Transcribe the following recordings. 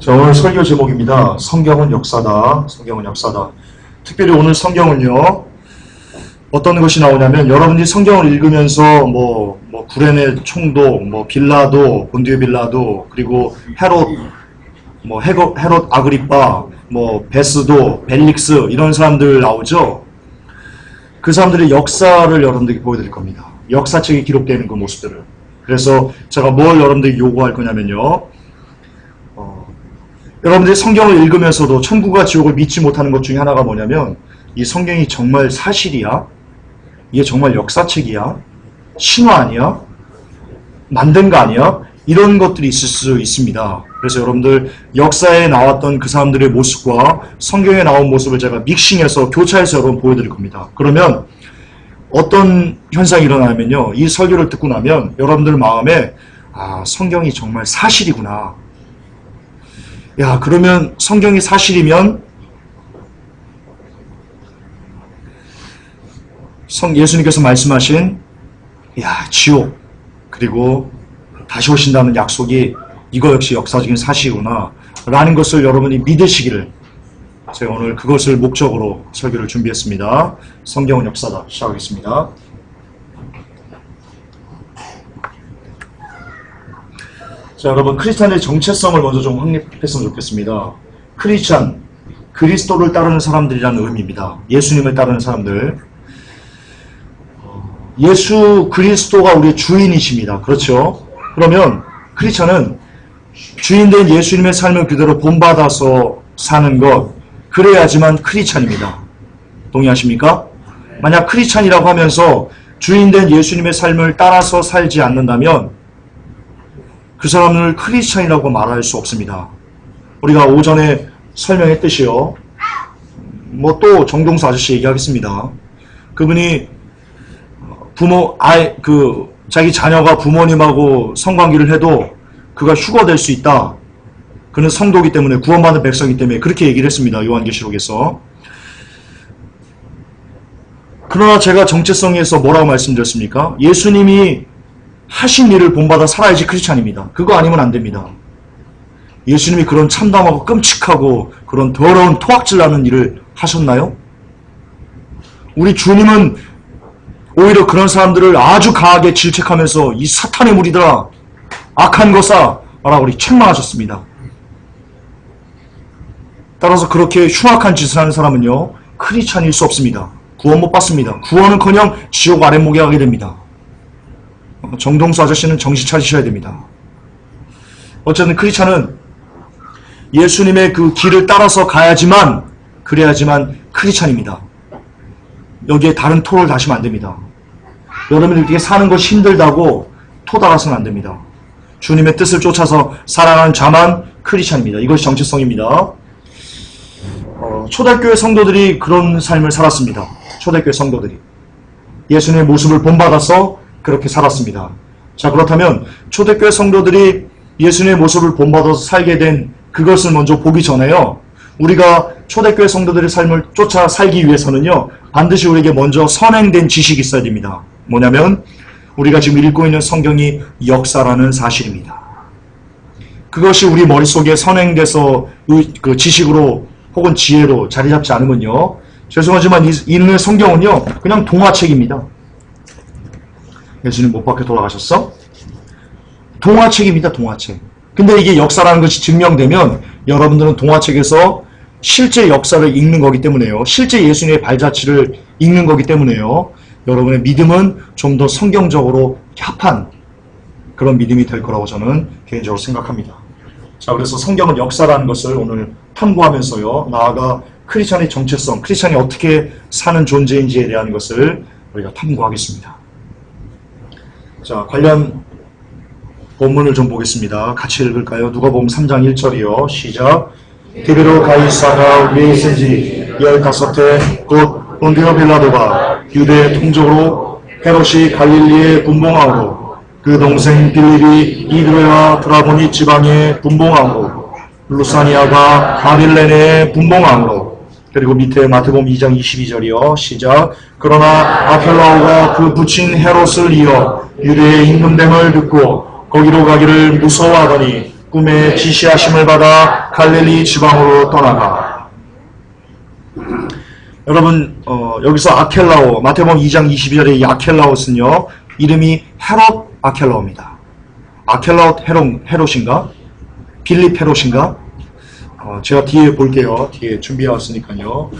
자, 오늘 설교 제목입니다. 성경은 역사다. 성경은 역사다. 특별히 오늘 성경은요, 어떤 것이 나오냐면, 여러분들이 성경을 읽으면서, 구레네 총독, 빌라도, 본디오 빌라도, 그리고 헤롯 아그리빠, 베스도, 벨릭스, 이런 사람들 나오죠? 그 사람들의 역사를 여러분들에게 보여드릴 겁니다. 역사책에 기록되어 있는 그 모습들을. 그래서 제가 뭘 여러분들에게 요구할 거냐면요, 여러분들이 성경을 읽으면서도 천국과 지옥을 믿지 못하는 것 중에 하나가 뭐냐면, 이 성경이 정말 사실이야? 이게 정말 역사책이야? 신화 아니야? 만든 거 아니야? 이런 것들이 있을 수 있습니다. 그래서 여러분들 역사에 나왔던 그 사람들의 모습과 성경에 나온 모습을 제가 믹싱해서 교차해서 여러분 보여드릴 겁니다. 그러면 어떤 현상이 일어나면요, 이 설교를 듣고 나면 여러분들 마음에 성경이 정말 사실이구나. 야, 그러면 성경이 사실이면 예수님께서 말씀하신 지옥 그리고 다시 오신다는 약속이 이거 역시 역사적인 사실이구나 라는 것을 여러분이 믿으시기를, 제가 오늘 그것을 목적으로 설교를 준비했습니다. 성경은 역사다. 시작하겠습니다. 자, 여러분, 크리스찬의 정체성을 먼저 좀 확립했으면 좋겠습니다. 크리스찬, 그리스도를 따르는 사람들이라는 의미입니다. 예수님을 따르는 사람들. 예수 그리스도가 우리의 주인이십니다. 그렇죠? 그러면 크리스찬은 주인된 예수님의 삶을 그대로 본받아서 사는 것, 그래야지만 크리스찬입니다. 동의하십니까? 만약 크리스찬이라고 하면서 주인된 예수님의 삶을 따라서 살지 않는다면 그 사람을 크리스찬이라고 말할 수 없습니다. 우리가 오전에 설명했듯이요, 또 정동수 아저씨 얘기하겠습니다. 그분이 자기 자녀가 부모님하고 성관계를 해도 그가 휴거될 수 있다. 그는 성도이기 때문에, 구원받은 백성이기 때문에 그렇게 얘기를 했습니다. 요한계시록에서. 그러나 제가 정체성에서 뭐라고 말씀드렸습니까? 예수님이 하신 일을 본받아 살아야지 크리스찬입니다. 그거 아니면 안 됩니다. 예수님이 그런 참담하고 끔찍하고 그런 더러운 토악질 나는 일을 하셨나요? 우리 주님은 오히려 그런 사람들을 아주 강하게 질책하면서 이 사탄의 무리들아, 악한 것아 라고 우리 책망하셨습니다. 따라서 그렇게 흉악한 짓을 하는 사람은요, 크리스찬일 수 없습니다. 구원 못 받습니다. 구원은커녕 지옥 아랫목에 가게 됩니다. 정동수 아저씨는 정신 차리셔야 됩니다. 어쨌든 크리스찬은 예수님의 그 길을 따라서 그래야지만 크리스찬입니다. 여기에 다른 토를 다시면 안 됩니다. 여러분들께 사는 것이 힘들다고 토 달아서는 안 됩니다. 주님의 뜻을 쫓아서 살아가는 자만 크리스찬입니다. 이것이 정체성입니다. 초대교회 성도들이 그런 삶을 살았습니다. 초대교회 성도들이 예수님의 모습을 본받아서 그렇게 살았습니다. 자, 그렇다면 초대교회 성도들이 예수님의 모습을 본받아서 살게 된 그것을 먼저 보기 전에요, 우리가 초대교회 성도들의 삶을 쫓아 살기 위해서는요, 반드시 우리에게 먼저 선행된 지식이 있어야 됩니다. 뭐냐면 우리가 지금 읽고 있는 성경이 역사라는 사실입니다. 그것이 우리 머릿속에 선행돼서 그 지식으로 혹은 지혜로 자리 잡지 않으면요, 죄송하지만 읽는 성경은요, 그냥 동화책입니다. 예수님 못 박혀 돌아가셨어? 동화책입니다. 동화책. 근데 이게 역사라는 것이 증명되면 여러분들은 동화책에서 실제 역사를 읽는 거기 때문에요, 실제 예수님의 발자취를 읽는 거기 때문에요, 여러분의 믿음은 좀 더 성경적으로 합한 그런 믿음이 될 거라고 저는 개인적으로 생각합니다. 자, 그래서 성경은 역사라는 것을 오늘 탐구하면서요, 나아가 크리스찬의 정체성, 크리스찬이 어떻게 사는 존재인지에 대한 것을 우리가 탐구하겠습니다. 자, 관련 본문을 좀 보겠습니다. 같이 읽을까요? 누가복음 3장 1절이요. 시작. 디베로 가이사가 위에 있은 지 15해 곧 본디오 빌라도가 유대 통적으로 헤롯이 갈릴리에 분봉함으로 그 동생 빌립이 이드레와 드라보니 지방에 분봉함으로 루사니아가 가릴레네에 분봉함으로, 그리고 밑에 마태복음 2장 22절이요. 시작. 그러나 아켈라오가 그 부친 헤롯을 이어 유대의 임금됨을 듣고 거기로 가기를 무서워하더니 꿈에 지시하심을 받아 갈릴리 지방으로 떠나가. 여러분 여기서 아켈라오, 마태복음 2장 22절의 이 아켈라오스는요, 이름이 헤롯 아켈라오입니다. 아켈라오 헤롯인가? 빌립 헤롯인가? 제가 뒤에 볼게요. 뒤에 준비해왔으니까요.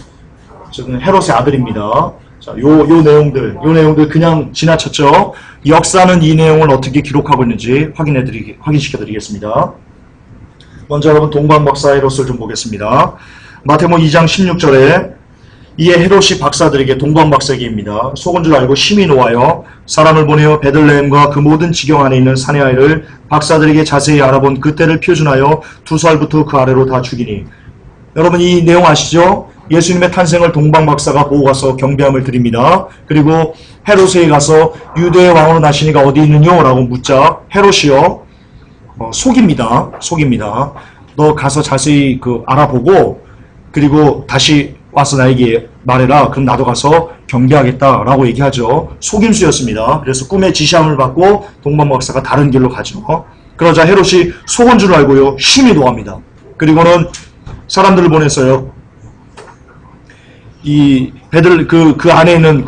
저는 헤롯의 아들입니다. 자, 요 내용들 그냥 지나쳤죠. 역사는 이 내용을 어떻게 기록하고 있는지 확인시켜드리겠습니다. 먼저 여러분 동방 박사 헤롯을 좀 보겠습니다. 마태복음 2장 16절에 이에 헤롯이 박사들에게 동방 박사에게입니다. 속은 줄 알고 심히 노하여 사람을 보내어 베들레헴과 그 모든 지경 안에 있는 사내 아이를 박사들에게 자세히 알아본 그때를 표준하여 2살부터 그 아래로 다 죽이니. 여러분 이 내용 아시죠? 예수님의 탄생을 동방 박사가 보고 가서 경배함을 드립니다. 그리고 헤롯에게 가서 유대의 왕으로 나시니가 어디 있느뇨? 라고 묻자 헤롯이요, 속입니다. 너 가서 자세히 알아보고 그리고 다시 와서 나에게 말해라. 그럼 나도 가서 경배하겠다라고 얘기하죠. 속임수였습니다. 그래서 꿈에 지시함을 받고 동방 박사가 다른 길로 가죠. 그러자 헤롯이 속은 줄 알고요, 심히 노합니다. 그리고는 사람들을 보냈어요. 이 그 안에 있는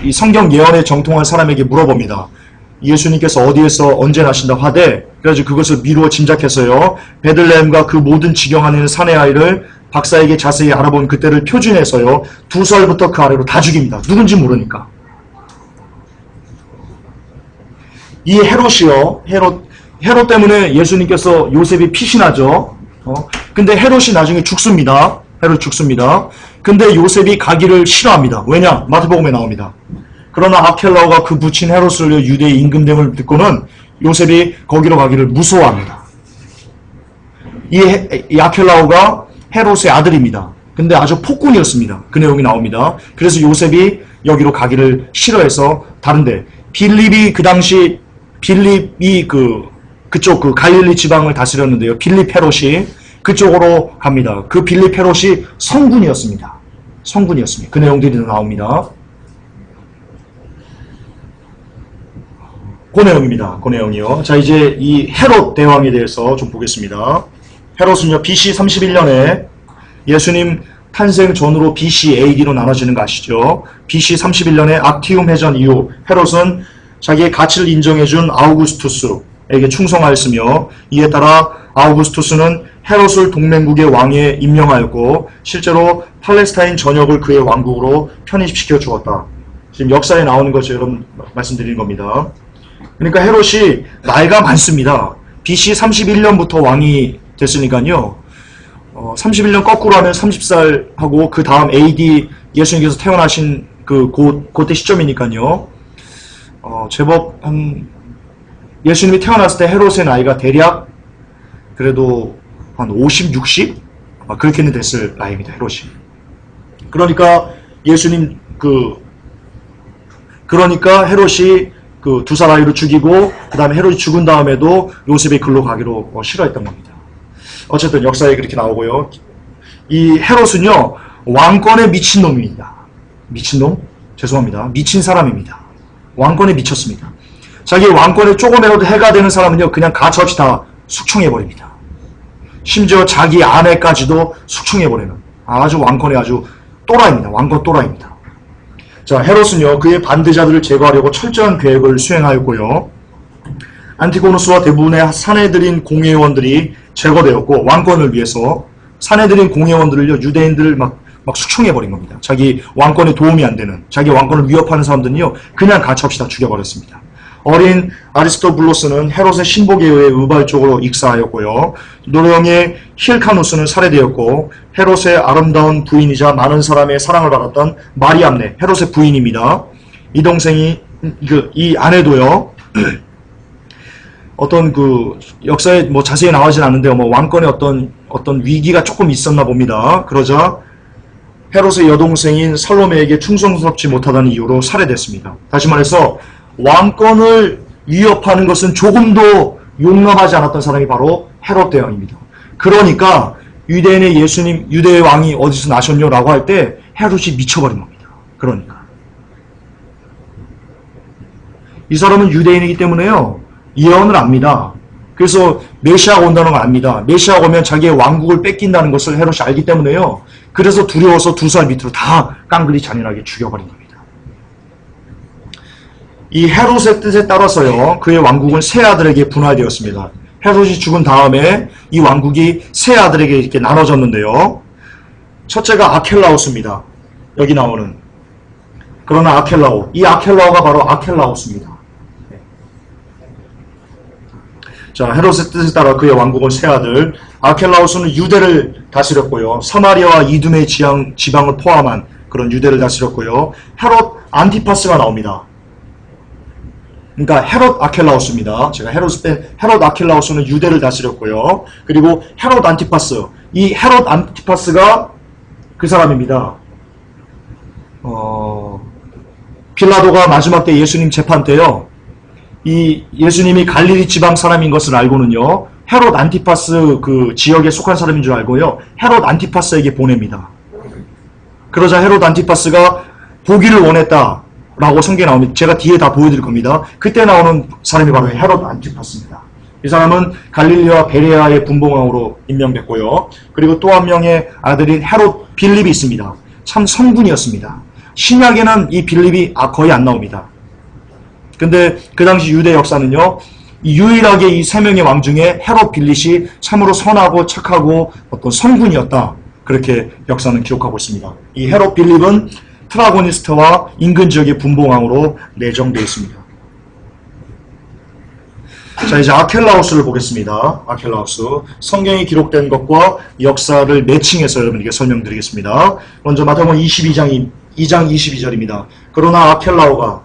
이 성경 예언에 정통한 사람에게 물어봅니다. 예수님께서 어디에서 언제 나신다 하되, 그래서 그것을 미루어 짐작해서요, 베들레헴과 그 모든 지경 안에 있는 사내 아이를 박사에게 자세히 알아본 그때를 표준해서요, 2살부터 그 아래로 다 죽입니다. 누군지 모르니까. 이 헤롯이요, 헤롯 때문에 예수님께서 요셉이 피신하죠. 근데 헤롯이 나중에 죽습니다. 헤롯 죽습니다. 근데 요셉이 가기를 싫어합니다. 왜냐? 마태복음에 나옵니다. 그러나 아켈라오가 그 부친 헤롯을 유대의 임금됨을 듣고는 요셉이 거기로 가기를 무서워합니다. 이 아켈라오가 헤롯의 아들입니다. 근데 아주 폭군이었습니다. 그 내용이 나옵니다. 그래서 요셉이 여기로 가기를 싫어해서 다른데, 빌립이 그쪽 갈릴리 지방을 다스렸는데요. 빌립 헤롯이 그쪽으로 갑니다. 그 빌립 헤롯이 성군이었습니다. 그 내용들이 나옵니다. 그 내용입니다. 그 내용이요. 자, 이제 이 헤롯 대왕에 대해서 좀 보겠습니다. 헤롯은요, BC 31년에 예수님 탄생 전으로 BC AD로 나눠지는 거 아시죠? BC 31년에 악티움 해전 이후 헤롯은 자기의 가치를 인정해준 아우구스투스에게 충성하였으며, 이에 따라 아우구스투스는 헤롯을 동맹국의 왕에 임명하였고 실제로 팔레스타인 전역을 그의 왕국으로 편입시켜 주었다. 지금 역사에 나오는 것을 여러분 말씀드리는 겁니다. 그러니까 헤롯이 나이가 많습니다. BC 31년부터 왕이 됐으니까요. 31년 거꾸로 하면 30살 하고 그 다음 AD 예수님께서 태어나신 그때 시점이니까요. 제법 예수님이 태어났을 때 헤롯의 나이가 대략 그래도 한 50, 60? 그렇게는 됐을 나이입니다. 헤롯이. 그러니까 예수님 그러니까 헤롯이 그 2살 아이로 죽이고 그 다음에 헤롯이 죽은 다음에도 요셉이 글로 가기로 싫어했던 겁니다. 어쨌든 역사에 그렇게 나오고요. 이 헤롯은요, 왕권에 미친 놈입니다. 미친놈? 죄송합니다. 미친 사람입니다. 왕권에 미쳤습니다. 자기 왕권에 조금이라도 해가 되는 사람은요, 그냥 가차없이 다 숙청해버립니다. 심지어 자기 아내까지도 숙청해버리는 아주 왕권의 아주 또라이입니다. 왕권 또라이입니다. 자, 헤롯은요, 그의 반대자들을 제거하려고 철저한 계획을 수행하였고요. 안티고누스와 대부분의 사내들인 공회원들이 제거되었고, 왕권을 위해서 사내들인 공회원들을요, 유대인들을 막 숙청해버린 겁니다. 자기 왕권에 도움이 안 되는, 자기 왕권을 위협하는 사람들은요, 그냥 가차없이 다 죽여버렸습니다. 어린 아리스토블로스는 헤롯의 신복에 의해 우발적으로 익사하였고요. 노령의 힐카누스는 살해되었고, 헤롯의 아름다운 부인이자 많은 사람의 사랑을 받았던 마리암네, 헤롯의 부인입니다. 이 동생이, 이 아내도요, 어떤 역사에 자세히 나오진 않는데요. 왕권에 어떤 위기가 조금 있었나 봅니다. 그러자 헤롯의 여동생인 살로메에게 충성스럽지 못하다는 이유로 살해됐습니다. 다시 말해서 왕권을 위협하는 것은 조금도 용납하지 않았던 사람이 바로 헤롯 대왕입니다. 그러니까 유대인의 유대의 왕이 어디서 나셨뇨? 라고 할 때 헤롯이 미쳐버린 겁니다. 그러니까 이 사람은 유대인이기 때문에요, 예언을 압니다. 그래서 메시아가 온다는 걸 압니다. 메시아가 오면 자기의 왕국을 뺏긴다는 것을 헤롯이 알기 때문에요. 그래서 두려워서 두 살 밑으로 다 깡그리 잔인하게 죽여버린 겁니다. 이 헤롯의 뜻에 따라서요, 그의 왕국은 세 아들에게 분할되었습니다. 헤롯이 죽은 다음에 이 왕국이 세 아들에게 이렇게 나눠졌는데요. 첫째가 아켈라우스입니다. 여기 나오는. 그러나 아켈라오, 이 아켈라오가 바로 아켈라우스입니다. 자, 헤롯의 뜻에 따라 그의 왕국은 세 아들. 아켈라우스는 유대를 다스렸고요. 사마리아와 이두메 지방을 포함한 그런 유대를 다스렸고요. 헤롯 안티파스가 나옵니다. 그러니까 헤롯 아켈라우스입니다. 제가 헤롯 아켈라우스는 유대를 다스렸고요. 그리고 헤롯 안티파스, 이 헤롯 안티파스가 그 사람입니다. 빌라도가 마지막 때 예수님 재판 때요, 이 예수님이 갈릴리 지방 사람인 것을 알고는요, 헤롯 안티파스 그 지역에 속한 사람인 줄 알고요, 헤롯 안티파스에게 보냅니다. 그러자 헤롯 안티파스가 보기를 원했다 라고 성경에 나옵니다. 제가 뒤에 다 보여드릴 겁니다. 그때 나오는 사람이 바로 헤롯 안티파스입니다. 이 사람은 갈릴리와 베레아의 분봉왕으로 임명됐고요. 그리고 또 한 명의 아들인 헤롯 빌립이 있습니다. 참 성군이었습니다. 신약에는 이 빌립이 거의 안 나옵니다. 근데 그 당시 유대 역사는요, 유일하게 이 세 명의 왕 중에 헤롯 빌립이 참으로 선하고 착하고 어떤 성군이었다, 그렇게 역사는 기록하고 있습니다. 이 헤롯 빌립은 트라고니스트와 인근 지역의 분봉왕으로 내정되어 있습니다. 자, 이제 아켈라우스를 보겠습니다. 아켈라우스. 성경에 기록된 것과 역사를 매칭해서 여러분에게 설명드리겠습니다. 먼저 마태복음 2장 22절입니다. 그러나 아켈라오가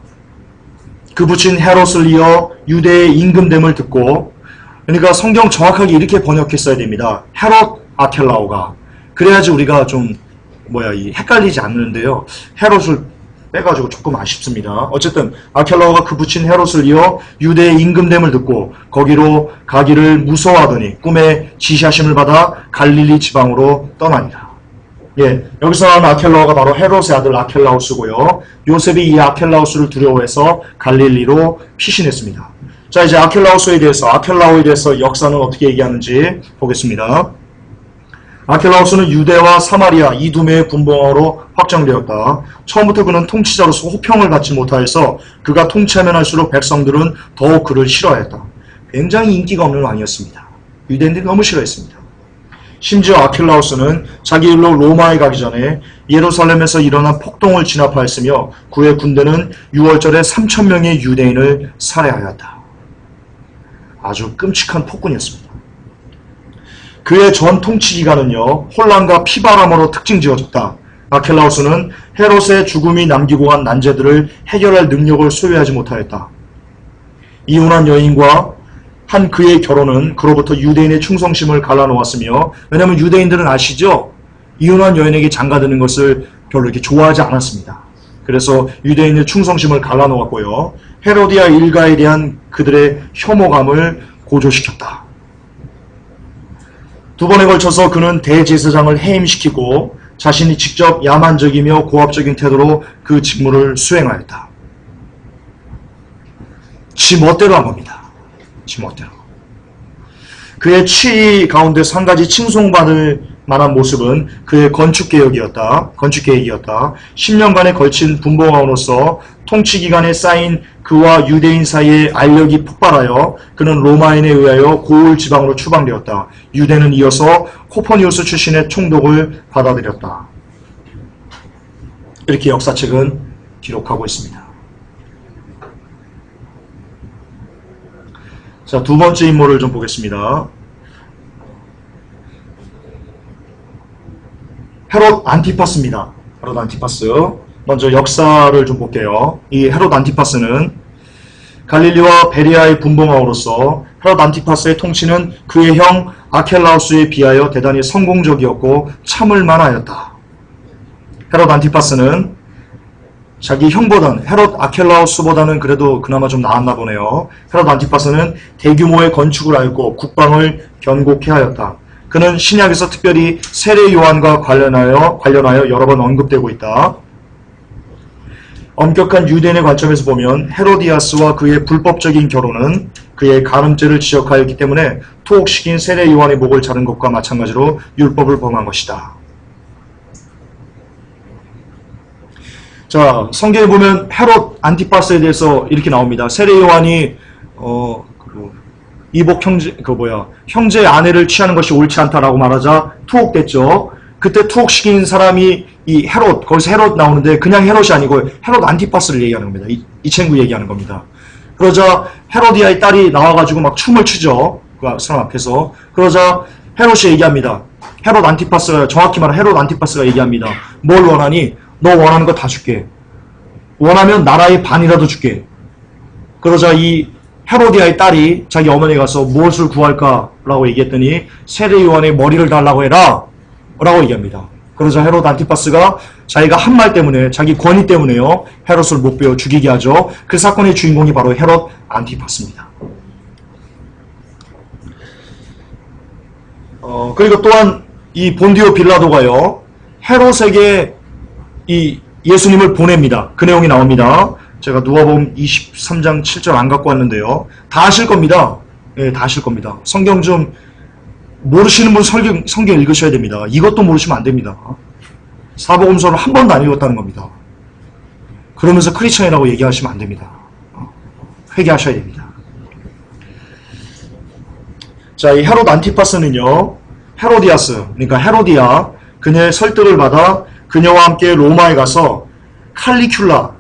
그 붙인 헤롯을 이어 유대의 임금됨을 듣고, 그러니까 성경 정확하게 이렇게 번역했어야 됩니다. 헤롯 아켈라오가. 그래야지 우리가 좀 헷갈리지 않는데요. 헤롯을 빼가지고 조금 아쉽습니다. 어쨌든 아켈라오가 그 붙인 헤롯을 이어 유대의 임금됨을 듣고 거기로 가기를 무서워하더니 꿈에 지시하심을 받아 갈릴리 지방으로 떠나니라. 예, 여기서 나온 아켈라오가 바로 헤롯의 아들 아켈라우스고요. 요셉이 이 아켈라우스를 두려워해서 갈릴리로 피신했습니다. 자, 이제 아켈라오에 대해서 역사는 어떻게 얘기하는지 보겠습니다. 아켈라우스는 유대와 사마리아, 이두메의 분봉왕으로 확정되었다. 처음부터 그는 통치자로서 호평을 받지 못하여서 그가 통치하면 할수록 백성들은 더욱 그를 싫어했다. 굉장히 인기가 없는 왕이었습니다. 유대인들이 너무 싫어했습니다. 심지어 아켈라우스는 자기 일로 로마에 가기 전에 예루살렘에서 일어난 폭동을 진압하였으며 그의 군대는 6월절에 3,000명의 유대인을 살해하였다. 아주 끔찍한 폭군이었습니다. 그의 전 통치 기간은요, 혼란과 피바람으로 특징지어졌다. 아켈라우스는 헤롯의 죽음이 남기고 간 난제들을 해결할 능력을 소유하지 못하였다. 이혼한 여인과 한 그의 결혼은 그로부터 유대인의 충성심을 갈라놓았으며, 왜냐하면 유대인들은 아시죠? 이혼한 여인에게 장가드는 것을 별로 이렇게 좋아하지 않았습니다. 그래서 유대인의 충성심을 갈라놓았고요, 헤로디아 일가에 대한 그들의 혐오감을 고조시켰다. 두 번에 걸쳐서 그는 대제사장을 해임시키고 자신이 직접 야만적이며 고압적인 태도로 그 직무를 수행하였다. 지 멋대로 한 겁니다. 지 멋대로. 그의 치의 가운데서 한 가지 칭송받을 만한 모습은 그의 건축계획이었다. 10년간에 걸친 분봉왕으로서 통치기간에 쌓인 그와 유대인 사이의 알력이 폭발하여 그는 로마인에 의하여 고을 지방으로 추방되었다. 유대는 이어서 코퍼니우스 출신의 총독을 받아들였다. 이렇게 역사책은 기록하고 있습니다. 자, 두 번째 인물을 좀 보겠습니다. 헤롯 안티파스입니다. 헤롯 안티파스. 먼저 역사를 좀 볼게요. 이 헤롯 안티파스는 갈릴리와 베리아의 분봉왕으로서 헤롯 안티파스의 통치는 그의 형 아켈라우스에 비하여 대단히 성공적이었고 참을 만하였다. 헤롯 안티파스는 자기 형보다는, 헤롯 아켈라우스보다는 그래도 그나마 좀 나았나 보네요. 헤롯 안티파스는 대규모의 건축을 하였고 국방을 견고케 하였다. 그는 신약에서 특별히 세례 요한과 관련하여 여러 번 언급되고 있다. 엄격한 유대인의 관점에서 보면 헤로디아스와 그의 불법적인 결혼은 그의 간음죄를 지적하였기 때문에 투옥시킨 세례 요한의 목을 자른 것과 마찬가지로 율법을 범한 것이다. 자, 성경에 보면 헤롯 안티파스에 대해서 이렇게 나옵니다. 세례 요한이 이복 형제의 아내를 취하는 것이 옳지 않다라고 말하자 투옥됐죠. 그때 투옥시킨 사람이 이 헤롯, 거기서 헤롯 나오는데 그냥 헤롯이 아니고 헤롯 안티파스를 얘기하는 겁니다. 이 친구 얘기하는 겁니다. 그러자 헤로디아의 딸이 나와가지고 막 춤을 추죠. 그 사람 앞에서. 그러자 헤롯이 얘기합니다. 헤롯 안티파스가, 정확히 말하면 헤롯 안티파스가 얘기합니다. 뭘 원하니? 너 원하는 거 다 줄게. 원하면 나라의 반이라도 줄게. 그러자 이 헤로디아의 딸이 자기 어머니에 가서 무엇을 구할까라고 얘기했더니 세례 요한의 머리를 달라고 해라 라고 얘기합니다. 그러자 헤롯 안티파스가 자기가 한 말 때문에, 자기 권위 때문에요, 헤롯을 못 베어 죽이게 하죠. 그 사건의 주인공이 바로 헤롯 안티파스입니다. 그리고 또한 이 본디오 빌라도가요, 헤롯에게 이 예수님을 보냅니다. 그 내용이 나옵니다. 제가 누가복음 23장 7절 안 갖고 왔는데요. 다 아실 겁니다. 예, 다 아실 겁니다. 성경 좀 모르시는 분 성경 읽으셔야 됩니다. 이것도 모르시면 안 됩니다. 사복음서를 한 번도 안 읽었다는 겁니다. 그러면서 크리스천이라고 얘기하시면 안 됩니다. 회개하셔야 됩니다. 자, 이 헤롯 안티파스는요, 헤로디아스, 그러니까 헤로디아, 그녀의 설득을 받아 그녀와 함께 로마에 가서 칼리큘라,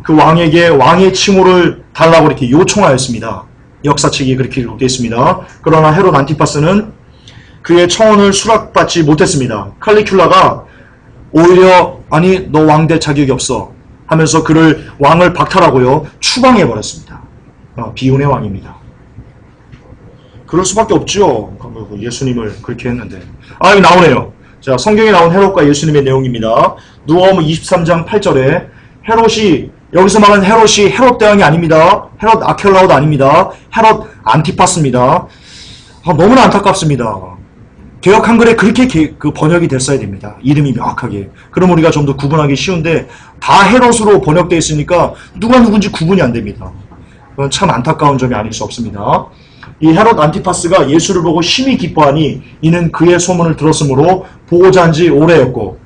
그 왕에게 왕의 칭호를 달라고 이렇게 요청하였습니다. 역사책이 그렇게 기록되어 있습니다. 그러나 헤롯 안티파스는 그의 청혼을 수락받지 못했습니다. 칼리큘라가 오히려 아니 너 왕 될 자격이 없어 하면서 그를 왕을 박탈하고요, 추방해버렸습니다. 비운의 왕입니다. 그럴 수밖에 없죠. 예수님을 그렇게 했는데. 여기 나오네요. 자, 성경에 나온 헤롯과 예수님의 내용입니다. 누가복음 23장 8절에 헤롯이, 여기서 말하는 헤롯이 헤롯 대왕이 아닙니다. 헤롯 아켈라오도 아닙니다. 헤롯 안티파스입니다. 너무나 안타깝습니다. 개역 한글에 그렇게 그 번역이 됐어야 됩니다. 이름이 명확하게. 그럼 우리가 좀 더 구분하기 쉬운데 다 헤롯으로 번역되어 있으니까 누가 누군지 구분이 안 됩니다. 그건 참 안타까운 점이 아닐 수 없습니다. 이 헤롯 안티파스가 예수를 보고 심히 기뻐하니 이는 그의 소문을 들었으므로 보고자 한 지 오래였고.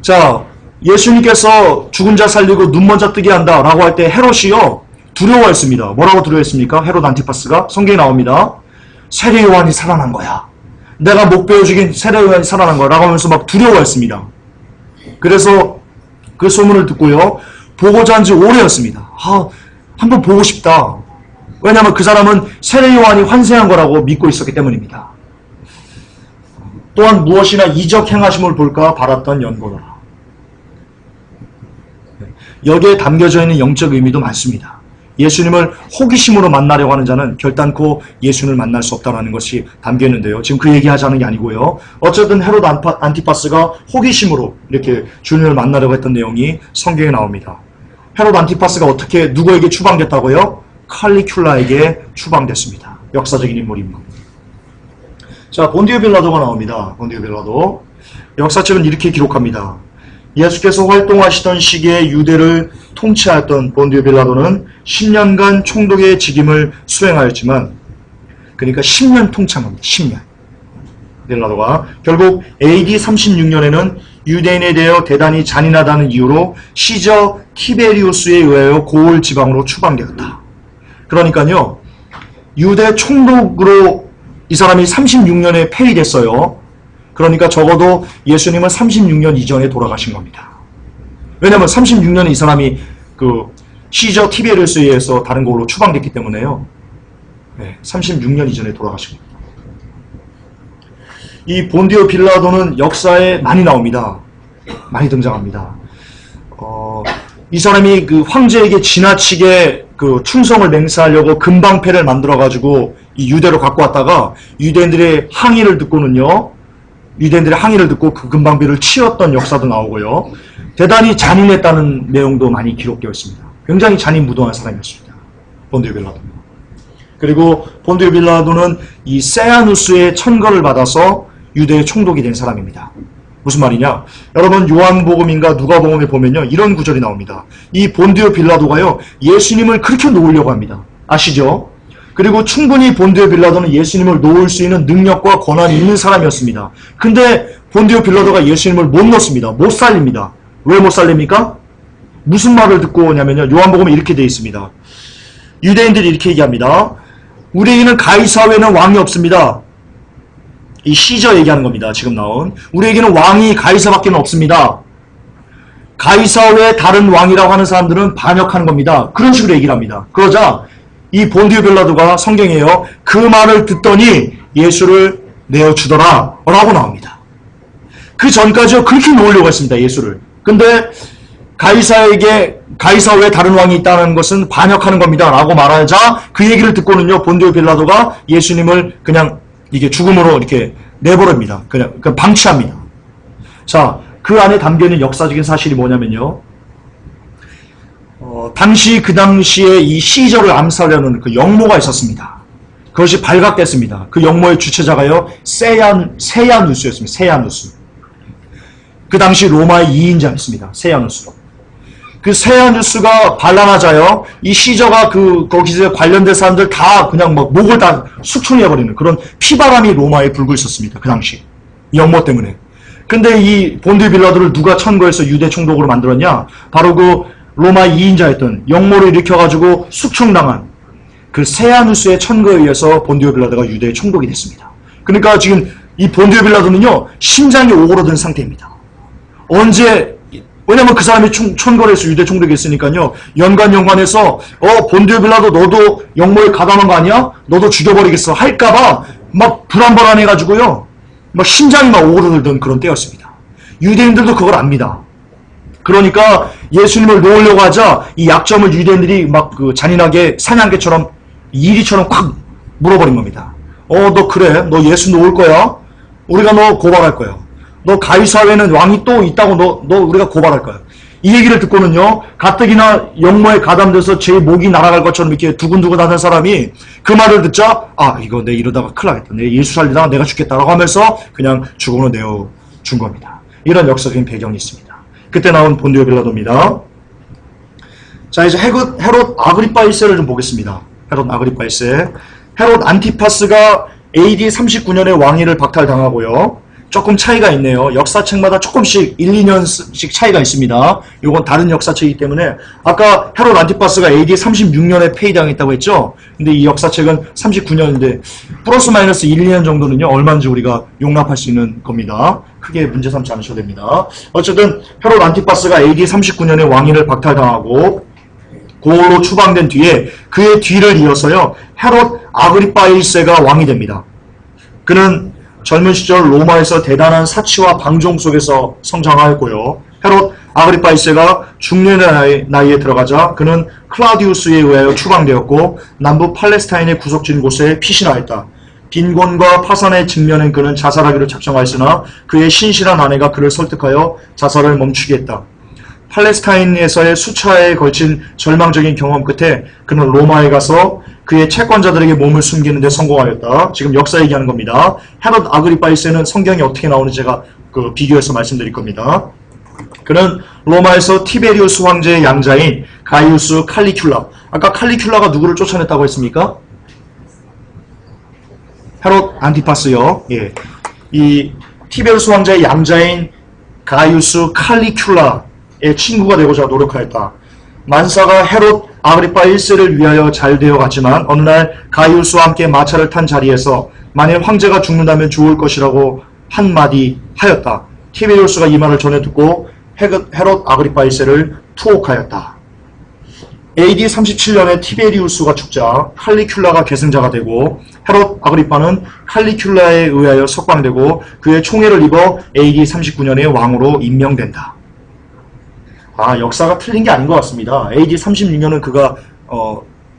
자, 예수님께서 죽은 자 살리고 눈 먼저 뜨게 한다 라고 할 때 헤롯이요, 두려워했습니다. 뭐라고 두려워했습니까? 헤롯 안티파스가 성경에 나옵니다. 세례 요한이 살아난 거야. 내가 못 베어 죽인 세례 요한이 살아난 거야 라고 하면서 막 두려워했습니다. 그래서 그 소문을 듣고요, 보고자 한 지 오래였습니다. 한번 보고 싶다. 왜냐하면 그 사람은 세례 요한이 환생한 거라고 믿고 있었기 때문입니다. 또한 무엇이나 이적 행하심을 볼까 바랐던 연고노라. 여기에 담겨져 있는 영적 의미도 많습니다. 예수님을 호기심으로 만나려고 하는 자는 결단코 예수님을 만날 수 없다는 것이 담겨 있는데요. 지금 그 얘기하자는 게 아니고요. 어쨌든 헤롯 안티파스가 호기심으로 이렇게 주님을 만나려고 했던 내용이 성경에 나옵니다. 헤롯 안티파스가 어떻게 누구에게 추방됐다고요? 칼리큘라에게 추방됐습니다. 역사적인 인물입니다. 자, 본디오 빌라도가 나옵니다. 본디오 빌라도. 역사책은 이렇게 기록합니다. 예수께서 활동하시던 시기에 유대를 통치하였던 본디오 빌라도는 10년간 총독의 직임을 수행하였지만, 그러니까 10년 통치합니다. 10년. 빌라도가 결국 AD 36년에는 유대인에 대하여 대단히 잔인하다는 이유로 시저 티베리우스에 의하여 고을 지방으로 추방되었다. 그러니까요, 유대 총독으로 이 사람이 36년에 폐위됐어요. 그러니까 적어도 예수님은 36년 이전에 돌아가신 겁니다. 왜냐하면 36년에 이 사람이 그 시저 티베리우스에 의해서 다른 곳으로 추방됐기 때문에요. 네, 36년 이전에 돌아가신 겁니다. 이 본디오 빌라도는 역사에 많이 나옵니다. 많이 등장합니다. 이 사람이 그 황제에게 지나치게 그 충성을 맹세하려고 금방패를 만들어가지고 이 유대로 갖고 왔다가 유대인들의 항의를 듣고는요, 유대인들의 항의를 듣고 그 금방패를 치웠던 역사도 나오고요. 대단히 잔인했다는 내용도 많이 기록되어 있습니다. 굉장히 잔인무도한 사람이었습니다. 본디오 빌라도. 그리고 본디오 빌라도는 이 세아누스의 천거를 받아서 유대의 총독이 된 사람입니다. 무슨 말이냐? 여러분, 요한복음인가 누가복음에 보면요, 이런 구절이 나옵니다. 이 본디오 빌라도가요, 예수님을 그렇게 놓으려고 합니다. 아시죠? 그리고 충분히 본디오 빌라도는 예수님을 놓을 수 있는 능력과 권한이 있는 사람이었습니다. 근데 본디오 빌라도가 예수님을 못 놓습니다. 못 살립니다. 왜 못 살립니까? 무슨 말을 듣고 오냐면요. 요한복음에 이렇게 되어 있습니다. 유대인들이 이렇게 얘기합니다. 우리에게는 가이사 외에는 왕이 없습니다. 이 시저 얘기하는 겁니다. 지금 나온. 우리에게는 왕이 가이사밖에 없습니다. 가이사 외에 다른 왕이라고 하는 사람들은 반역하는 겁니다. 그런 식으로 얘기를 합니다. 그러자 이 본디오 빌라도가 성경이에요. 그 말을 듣더니 예수를 내어주더라 라고 나옵니다. 그 전까지 그렇게 놓으려고 했습니다. 예수를. 근데 가이사 외에 다른 왕이 있다는 것은 반역하는 겁니다 라고 말하자 그 얘기를 듣고는요. 본디오 빌라도가 예수님을 그냥 이게 죽음으로 이렇게 내버립니다. 그냥 방치합니다. 자, 그 안에 담겨있는 역사적인 사실이 뭐냐면요. 그 당시에 이 시저를 암살하는 그 역모가 있었습니다. 그것이 발각됐습니다. 그 역모의 주체자가요. 세야누스였습니다. 세야누스. 그 당시 로마의 2인자였습니다. 세야누스로. 그 세야누스가 반란하자요. 이 시저가 거기서 관련된 사람들 다 그냥 막 목을 다 숙청해버리는 그런 피바람이 로마에 불고 있었습니다. 그 당시. 이 역모 때문에. 근데 이 본디오 빌라도를 누가 천거해서 유대 총독으로 만들었냐? 바로 그 로마 2인자였던 역모를 일으켜가지고 숙청당한 그 세야누스의 천거에 의해서 본디오 빌라도가 유대의 총독이 됐습니다. 그러니까 지금 이 본디오 빌라도는요. 심장이 오그러든 상태입니다. 왜냐면 그 사람이 천거를 해서 유대 총독이 했으니까요. 연관해서 본디오 빌라도 너도 역모에 가담한 거 아니야? 너도 죽여버리겠어 할까봐 막 불안불안해가지고요. 막 심장이 막 오그러들던 그런 때였습니다. 유대인들도 그걸 압니다. 그러니까 예수님을 놓으려고 하자 이 약점을 유대인들이 막 잔인하게 사냥개처럼 이리처럼 콱 물어버린 겁니다. 너 그래? 너 예수 놓을 거야? 우리가 너 고발할 거야. 너 가이사 외에는 왕이 또 있다고 너 우리가 고발할 거야. 이 얘기를 듣고는요. 가뜩이나 역모에 가담돼서 제 목이 날아갈 것처럼 이렇게 두근두근 하는 사람이 그 말을 듣자 이거 내 이러다가 큰일 나겠다. 내 예수 살리다가 내가 죽겠다라고 하면서 그냥 죽음으로 내어준 겁니다. 이런 역사적인 배경이 있습니다. 그때 나온 본디오 빌라도입니다. 자, 이제 헤롯 아그리파 1세를 좀 보겠습니다. 헤롯 아그리파 1세. 헤롯 안티파스가 AD 39년에 왕위를 박탈당하고요. 조금 차이가 있네요. 역사책마다 조금씩 1, 2년씩 차이가 있습니다. 이건 다른 역사책이기 때문에 아까 헤롯 안티파스가 AD 36년에 폐위당했다고 했죠. 근데 이 역사책은 39년인데 플러스 마이너스 1, 2년 정도는요. 얼마인지 우리가 용납할 수 있는 겁니다. 크게 문제 삼지 않으셔도 됩니다. 어쨌든 헤롯 안티파스가 AD 39년에 왕위를 박탈당하고 고로 추방된 뒤에 그의 뒤를 이어서요. 헤롯 아그리파 1세가 왕이 됩니다. 그는 젊은 시절 로마에서 대단한 사치와 방종 속에서 성장하였고요. 헤롯 아그리파 1세가 중년의 나이에 들어가자 그는 클라우디우스에 의하여 추방되었고 남부 팔레스타인의 구석진 곳에 피신하였다. 빈곤과 파산에 직면한 그는 자살하기로 작정하였으나 그의 신실한 아내가 그를 설득하여 자살을 멈추게 했다. 팔레스타인에서의 수차에 걸친 절망적인 경험 끝에 그는 로마에 가서 그의 채권자들에게 몸을 숨기는 데 성공하였다. 지금 역사 얘기하는 겁니다. 헤롯 아그리파 1세는 성경이 어떻게 나오는지 제가 비교해서 말씀드릴 겁니다. 그는 로마에서 티베리우스 황제의 양자인 가이우스 칼리큘라. 아까 칼리큘라가 누구를 쫓아냈다고 했습니까? 헤롯 안티파스요. 예. 이 티베리우스 황제의 양자인 가이우스 칼리큘라의 친구가 되고자 노력하였다. 만사가 헤롯 아그리파 1세를 위하여 잘 되어갔지만 어느 날 가이우스와 함께 마차를 탄 자리에서 만일 황제가 죽는다면 좋을 것이라고 한마디 하였다. 티베리우스가 이 말을 전해 듣고 헤롯 아그리파 1세를 투옥하였다. AD 37년에 티베리우스가 죽자 칼리큘라가 계승자가 되고 헤롯 아그리파는 칼리큘라에 의하여 석방되고 그의 총애를 입어 AD 39년에 왕으로 임명된다. 역사가 틀린 게 아닌 것 같습니다. AD 36년은 그가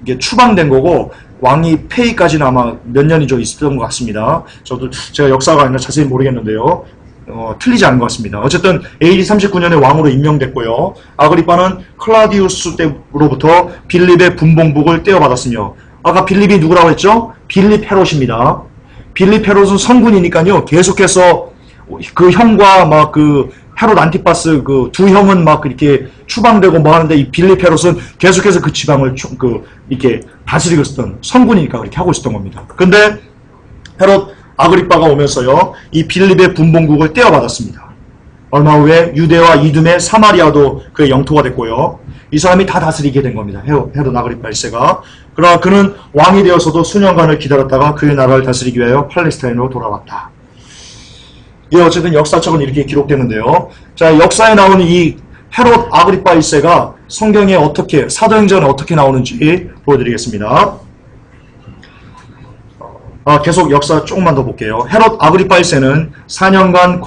이게 추방된 거고 왕이 폐위까지는 아마 몇 년이 있었던 것 같습니다. 제가 역사가 아니라 자세히 모르겠는데요. 틀리지 않은 것 같습니다. 어쨌든 AD 39년에 왕으로 임명됐고요. 아그리파는 클라우디우스 때로부터 빌립의 분봉복을 떼어받았으며 아까 빌립이 누구라고 했죠? 빌립 헤롯입니다. 빌립 헤롯은 성군이니까요. 계속해서 그 형과 막 헤롯 안티파스 그 두 형은 막 이렇게 추방되고 뭐 하는데 이 빌립 헤롯은 계속해서 그 지방을 이렇게 다스리고 있었던 성군이니까 그렇게 하고 있었던 겁니다. 근데 헤롯 아그리빠가 오면서요, 이 빌립의 분봉국을 떼어받았습니다. 얼마 후에 유대와 이두메, 사마리아도 그의 영토가 됐고요. 이 사람이 다 다스리게 된 겁니다. 헤롯 아그리빠 1세가. 그러나 그는 왕이 되어서도 수년간을 기다렸다가 그의 나라를 다스리기 위하여 팔레스타인으로 돌아왔다. 예, 어쨌든 역사책은 이렇게 기록되는데요. 자, 역사에 나오는 이 헤롯 아그리빠 1세가 성경에 어떻게, 사도행전에 어떻게 나오는지 보여드리겠습니다. 계속 역사 조금만 더 볼게요. 헤롯 아그리파 1세는 4년간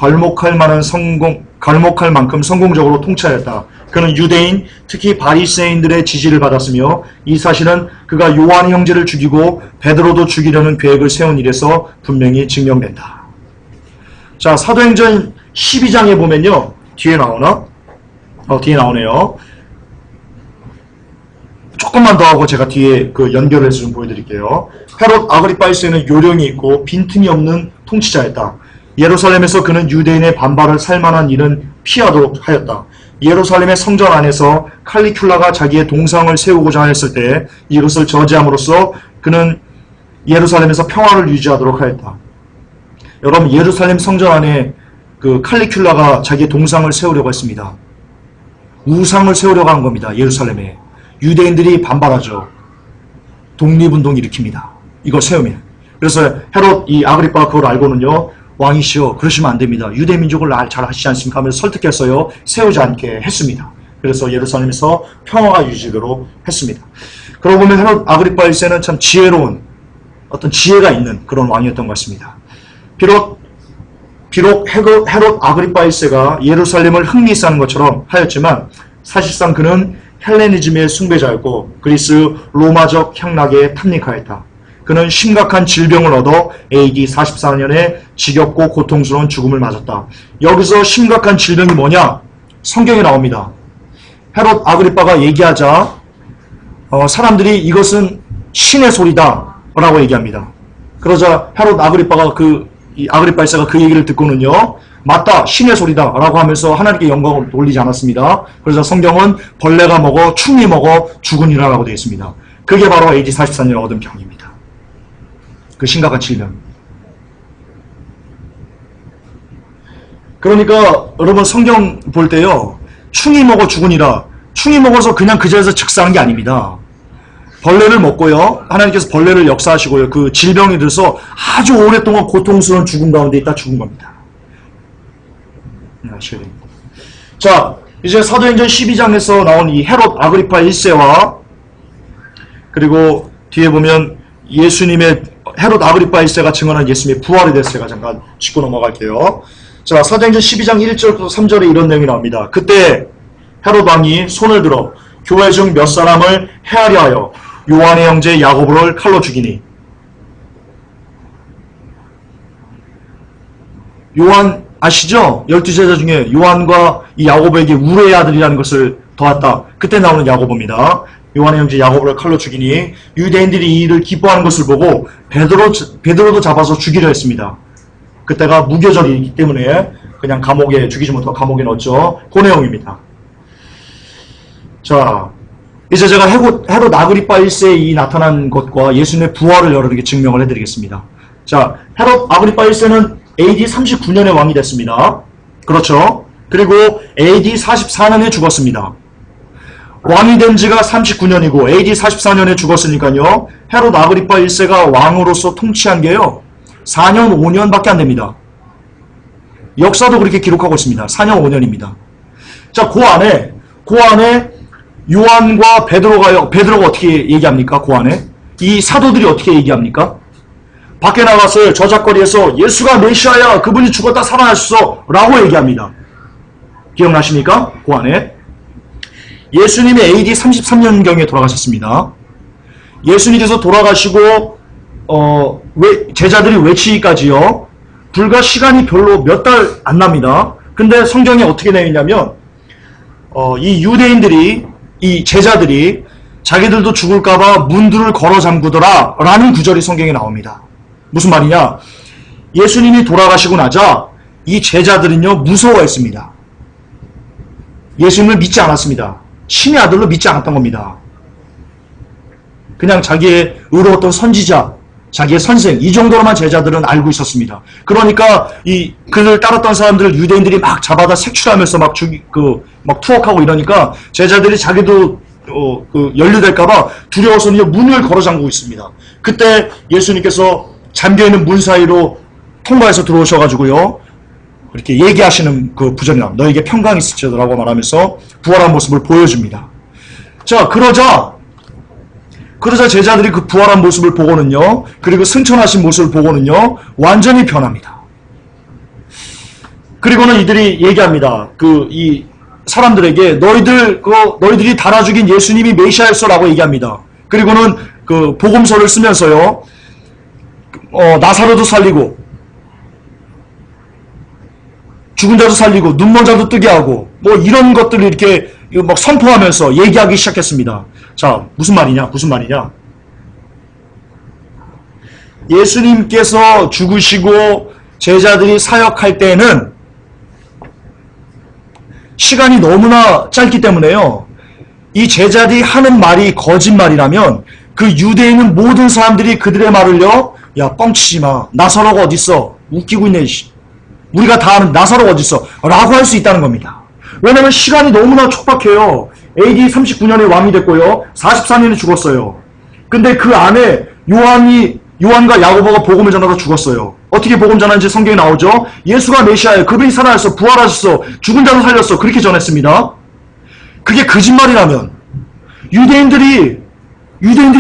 괄목할 만큼 성공적으로 통치하였다. 그는 유대인, 특히 바리새인들의 지지를 받았으며 이 사실은 그가 요한 형제를 죽이고 베드로도 죽이려는 계획을 세운 일에서 분명히 증명된다. 자, 사도행전 12장에 보면요. 뒤에 나오나? 뒤에 나오네요. 조금만 더 하고 제가 뒤에 그 연결을 해서 좀 보여드릴게요. 헤롯 아그리파 1세는 요령이 있고 빈틈이 없는 통치자였다. 예루살렘에서 그는 유대인의 반발을 살만한 일은 피하도록 하였다. 예루살렘의 성전 안에서 칼리큘라가 자기의 동상을 세우고자 하였을 때 이것을 저지함으로써 그는 예루살렘에서 평화를 유지하도록 하였다. 여러분, 예루살렘 성전 안에 그 칼리큘라가 자기의 동상을 세우려고 했습니다. 우상을 세우려고 한 겁니다. 예루살렘에. 유대인들이 반발하죠. 독립운동 일으킵니다. 이거 세우면. 그래서 헤롯 이 아그리빠가 그걸 알고는요, 왕이시여 그러시면 안 됩니다. 유대 민족을 잘 하시지 않습니까? 하면서 설득해서요, 세우지 않게 했습니다. 그래서 예루살렘에서 평화가 유지되도록 했습니다. 그러고 보면 헤롯 아그리빠 1세는 참 지혜로운, 어떤 지혜가 있는 그런 왕이었던 것 같습니다. 비록 헤롯 아그리빠 1세가 예루살렘을 흥미있어하는 것처럼 하였지만 사실상 그는 헬레니즘의 숭배자였고 그리스 로마적 향락에 탐닉하였다. 그는 심각한 질병을 얻어 AD 44년에 지겹고 고통스러운 죽음을 맞았다. 여기서 심각한 질병이 뭐냐? 성경에 나옵니다. 헤롯 아그리빠가 얘기하자 사람들이 이것은 신의 소리다 라고 얘기합니다. 그러자 헤롯 아그리빠가 아그리빠 1세가 그 얘기를 듣고는요, 맞다, 신의 소리다 라고 하면서 하나님께 영광을 돌리지 않았습니다. 그래서 성경은 벌레가 먹어, 충이 먹어 죽으니라 라고 되어 있습니다. 그게 바로 AD 44년에 얻은 병입니다. 그 심각한 질병. 그러니까 여러분 성경 볼 때요, 충이 먹어 죽으니라, 충이 먹어서 그냥 그 자리에서 즉사한 게 아닙니다. 벌레를 먹고요, 하나님께서 벌레를 역사하시고요, 그 질병이 들어서 아주 오랫동안 고통스러운 죽음 가운데 있다 죽은 겁니다. 아셔야 됩니다. 자, 이제 사도행전 12장에서 나온 이 헤롯 아그리파 1세와 그리고 뒤에 보면 예수님의 헤롯 아그리파 1세가 증언한 예수님의 부활에 대해서 제가 잠깐 짚고 넘어갈게요. 자, 사도행전 12장 1절부터 3절에 이런 내용이 나옵니다. 그때 헤롯 왕이 손을 들어 교회 중 몇 사람을 해하려 하여 요한의 형제 야고보를 칼로 죽이니, 요한 아시죠? 12제자 중에 요한과 이 야고보에게 우레의 아들이라는 것을 더했다. 그때 나오는 야고보입니다. 요한의 형제 야고보를 칼로 죽이니 유대인들이 이 일을 기뻐하는 것을 보고 베드로도 잡아서 죽이려 했습니다. 그때가 무교절이기 때문에 그냥 감옥에 죽이지 못하고 감옥에 넣었죠. 그 내용입니다. 자, 이제 제가 헤롯 아그리파 1세에 이 나타난 것과 예수님의 부활을 여러분에게 증명을 해드리겠습니다. 자, 헤롯 아그리파 1세는 AD 39년에 왕이 됐습니다. 그렇죠? 그리고 AD 44년에 죽었습니다. 왕이 된 지가 39년이고 AD 44년에 죽었으니까요, 헤롯 아그리파 1세가 왕으로서 통치한 게요, 4년 5년밖에 안 됩니다. 역사도 그렇게 기록하고 있습니다. 4년 5년입니다. 자, 그 안에 요한과 베드로가 어떻게 얘기합니까? 그 안에 이 사도들이 어떻게 얘기합니까? 밖에 나가서 저작거리에서 예수가 메시아야, 그분이 죽었다 살아나셨어 라고 얘기합니다. 기억나십니까? 그 안에 예수님이 AD 33년경에 돌아가셨습니다. 예수님께서 돌아가시고 제자들이 외치기까지요, 불과 시간이 별로 몇 달 안 납니다. 근데 성경에 어떻게 되어 있냐면 이 유대인들이, 이 제자들이 자기들도 죽을까봐 문들을 걸어 잠그더라 라는 구절이 성경에 나옵니다. 무슨 말이냐? 예수님이 돌아가시고 나자 이 제자들은요, 무서워했습니다. 예수님을 믿지 않았습니다. 신의 아들로 믿지 않았던 겁니다. 그냥 자기의 의로웠던 선지자, 자기의 선생, 이 정도로만 제자들은 알고 있었습니다. 그러니까 그를 따랐던 사람들을 유대인들이 막 잡아다 색출하면서 막 투옥하고 이러니까 제자들이 자기도 연루될까봐 두려워서는 문을 걸어 잠그고 있습니다. 그때 예수님께서 잠겨있는 문 사이로 통과해서 들어오셔가지고요, 이렇게 얘기하시는 그 구절이 나옵니다. 너에게 평강이 있을지어다라고 말하면서 부활한 모습을 보여줍니다. 자, 그러자 제자들이 그 부활한 모습을 보고는요, 그리고 승천하신 모습을 보고는요, 완전히 변합니다. 그리고는 이들이 얘기합니다. 이 사람들에게 너희들이 달아 죽인 예수님이 메시아였어라고 얘기합니다. 그리고는 그 복음서를 쓰면서요, 나사로도 살리고 죽은 자도 살리고 눈먼 자도 뜨게 하고 뭐 이런 것들을 이렇게 막 선포하면서 얘기하기 시작했습니다. 자, 무슨 말이냐? 예수님께서 죽으시고 제자들이 사역할 때는 시간이 너무나 짧기 때문에요. 이 제자들이 하는 말이 거짓말이라면 그 유대에 있는 모든 사람들이 그들의 말을요, 야, 뻥치지 마. 나사로가 어딨어? 웃기고 있네. 우리가 다 아는 나사로가 어딨어? 라고 할 수 있다는 겁니다. 왜냐면 시간이 너무나 촉박해요. AD 39년에 왕이 됐고요. 44년에 죽었어요. 근데 그 안에 요한과 야고보가 복음을 전하다 죽었어요. 어떻게 복음 전하는지 성경에 나오죠? 예수가 메시아예요. 그분이 살아났어. 부활하셨어. 죽은 자도 살렸어. 그렇게 전했습니다. 그게 거짓말이라면 유대인들이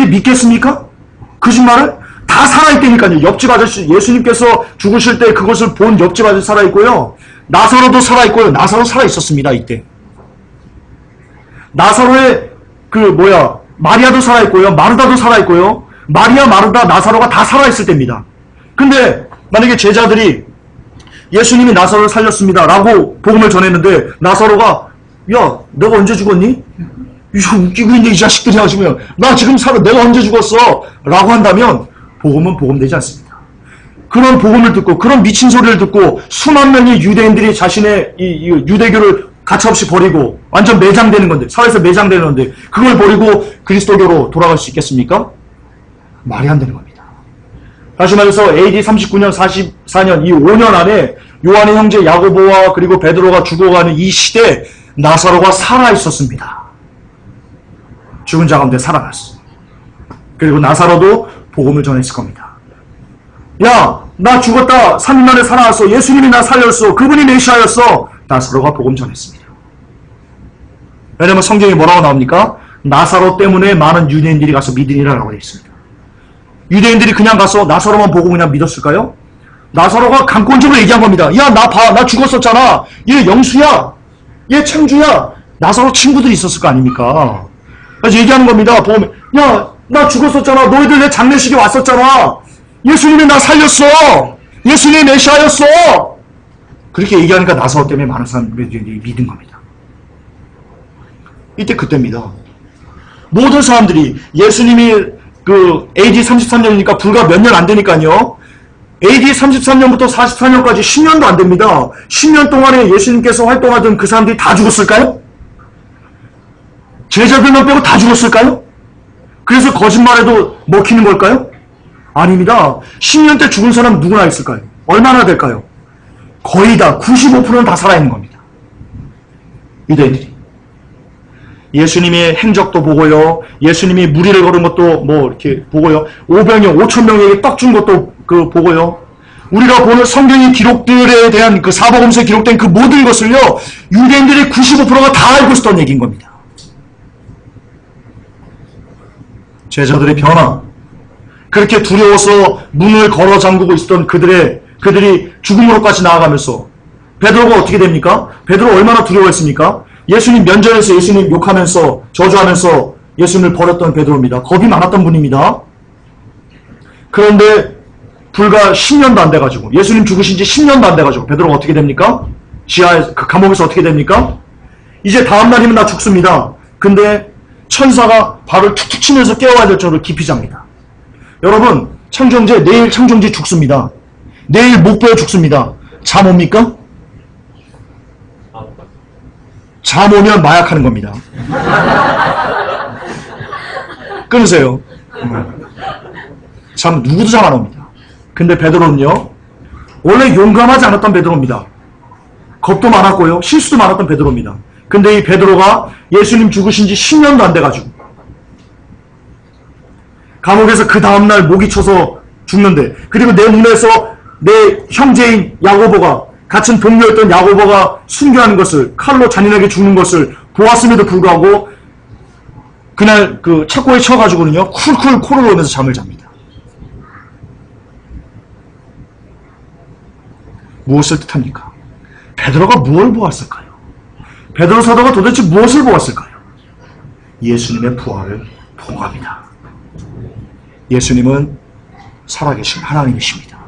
믿겠습니까? 거짓말을? 다 살아있다니까요. 옆집 아저씨, 예수님께서 죽으실 때 그것을 본 옆집 아저씨 살아있고요. 나사로도 살아있고요. 나사로 살아있었습니다. 이때. 나사로의 마리아도 살아있고요. 마르다도 살아있고요. 마리아, 마르다, 나사로가 다 살아있을 때입니다. 근데 만약에 제자들이 예수님이 나사로를 살렸습니다 라고 복음을 전했는데 나사로가 야, 내가 언제 죽었니? 이거 웃기고 있네 이 자식들이 하시면 나 지금 살아, 내가 언제 죽었어? 라고 한다면 복음은 복음되지 않습니다. 그런 복음을 듣고 그런 미친 소리를 듣고 수만 명의 유대인들이 자신의 이 유대교를 가차없이 버리고 완전 매장되는 건데, 사회에서 매장되는 건데 그걸 버리고 그리스도교로 돌아갈 수 있겠습니까? 말이 안 되는 겁니다. 다시 말해서 AD 39년 44년 이 5년 안에 요한의 형제 야고보와 그리고 베드로가 죽어가는 이 시대에 나사로가 살아있었습니다. 죽은 자 가운데 살아났어. 그리고 나사로도 복음을 전했을 겁니다. 야, 나 죽었다. 3일 만에 살아났어. 예수님이 나 살렸어. 그분이 메시아였어. 나사로가 복음 전했습니다. 왜냐면 성경에 뭐라고 나옵니까? 나사로 때문에 많은 유대인들이 가서 믿으리라고 되어 있습니다. 유대인들이 그냥 가서 나사로만 보고 그냥 믿었을까요? 나사로가 강권적으로 얘기한 겁니다. 야, 나 봐. 나 죽었었잖아. 얘 영수야. 얘 창주야. 나사로 친구들이 있었을 거 아닙니까? 그래서 얘기하는 겁니다. 보면, 야, 나 죽었었잖아. 너희들 내 장례식에 왔었잖아. 예수님이 나 살렸어. 예수님이 메시아였어. 그렇게 얘기하니까 나사로 때문에 많은 사람들이 믿은 겁니다. 이때 그때입니다. 모든 사람들이 예수님이 AD 33년이니까 불과 몇 년 안 되니까요. AD 33년부터 44년까지 10년도 안 됩니다. 10년 동안에 예수님께서 활동하던 그 사람들이 다 죽었을까요? 제자들만 빼고 다 죽었을까요? 그래서 거짓말해도 먹히는 걸까요? 아닙니다. 10년 때 죽은 사람 누구나 있을까요? 얼마나 될까요? 거의 다 95%는 다 살아있는 겁니다. 유대인들이. 예수님의 행적도 보고요. 예수님이 무리를 걸은 것도 이렇게 보고요. 5,000명에게 떡 준 것도 보고요. 우리가 보는 성경의 기록들에 대한 그 사복음서에 기록된 그 모든 것을요. 유대인들의 95%가 다 알고 있었던 얘기인 겁니다. 제자들의 변화. 그렇게 두려워서 문을 걸어 잠그고 있었던 그들이 죽음으로까지 나아가면서 베드로가 어떻게 됩니까? 베드로 얼마나 두려워했습니까? 예수님 면전에서 예수님 욕하면서 저주하면서 예수님을 버렸던 베드로입니다. 겁이 많았던 분입니다. 그런데 불과 10년도 안 돼가지고 예수님 죽으신 지 10년도 안 돼가지고 베드로가 어떻게 됩니까? 지하에 그 감옥에서 어떻게 됩니까? 이제 다음 날이면 나 죽습니다. 근데 천사가 발을 툭툭 치면서 깨워야 될 정도로 깊이 잡니다. 여러분, 창조형제 내일 창조형제 죽습니다. 내일 목표에 죽습니다. 잠 옵니까? 잠 오면 마약하는 겁니다. 끊으세요. 참 누구도 잠 안 옵니다. 근데 베드로는요, 원래 용감하지 않았던 베드로입니다. 겁도 많았고요, 실수도 많았던 베드로입니다. 근데 이 베드로가 예수님 죽으신 지 10년도 안 돼가지고 감옥에서 그 다음날 목이 쳐서 죽는데, 그리고 내 눈에서 내 형제인 야고보가, 같은 동료였던 야고보가 순교하는 것을, 칼로 잔인하게 죽는 것을 보았음에도 불구하고 그날 그 착고에 쳐가지고는요, 쿨쿨 코를 올면서 잠을 잡니다. 무엇을 뜻합니까? 베드로가 무엇을 보았을까요? 베드로 사도가 도대체 무엇을 보았을까요? 예수님의 부활을 본 겁니다. 예수님은 살아계신 하나님이십니다.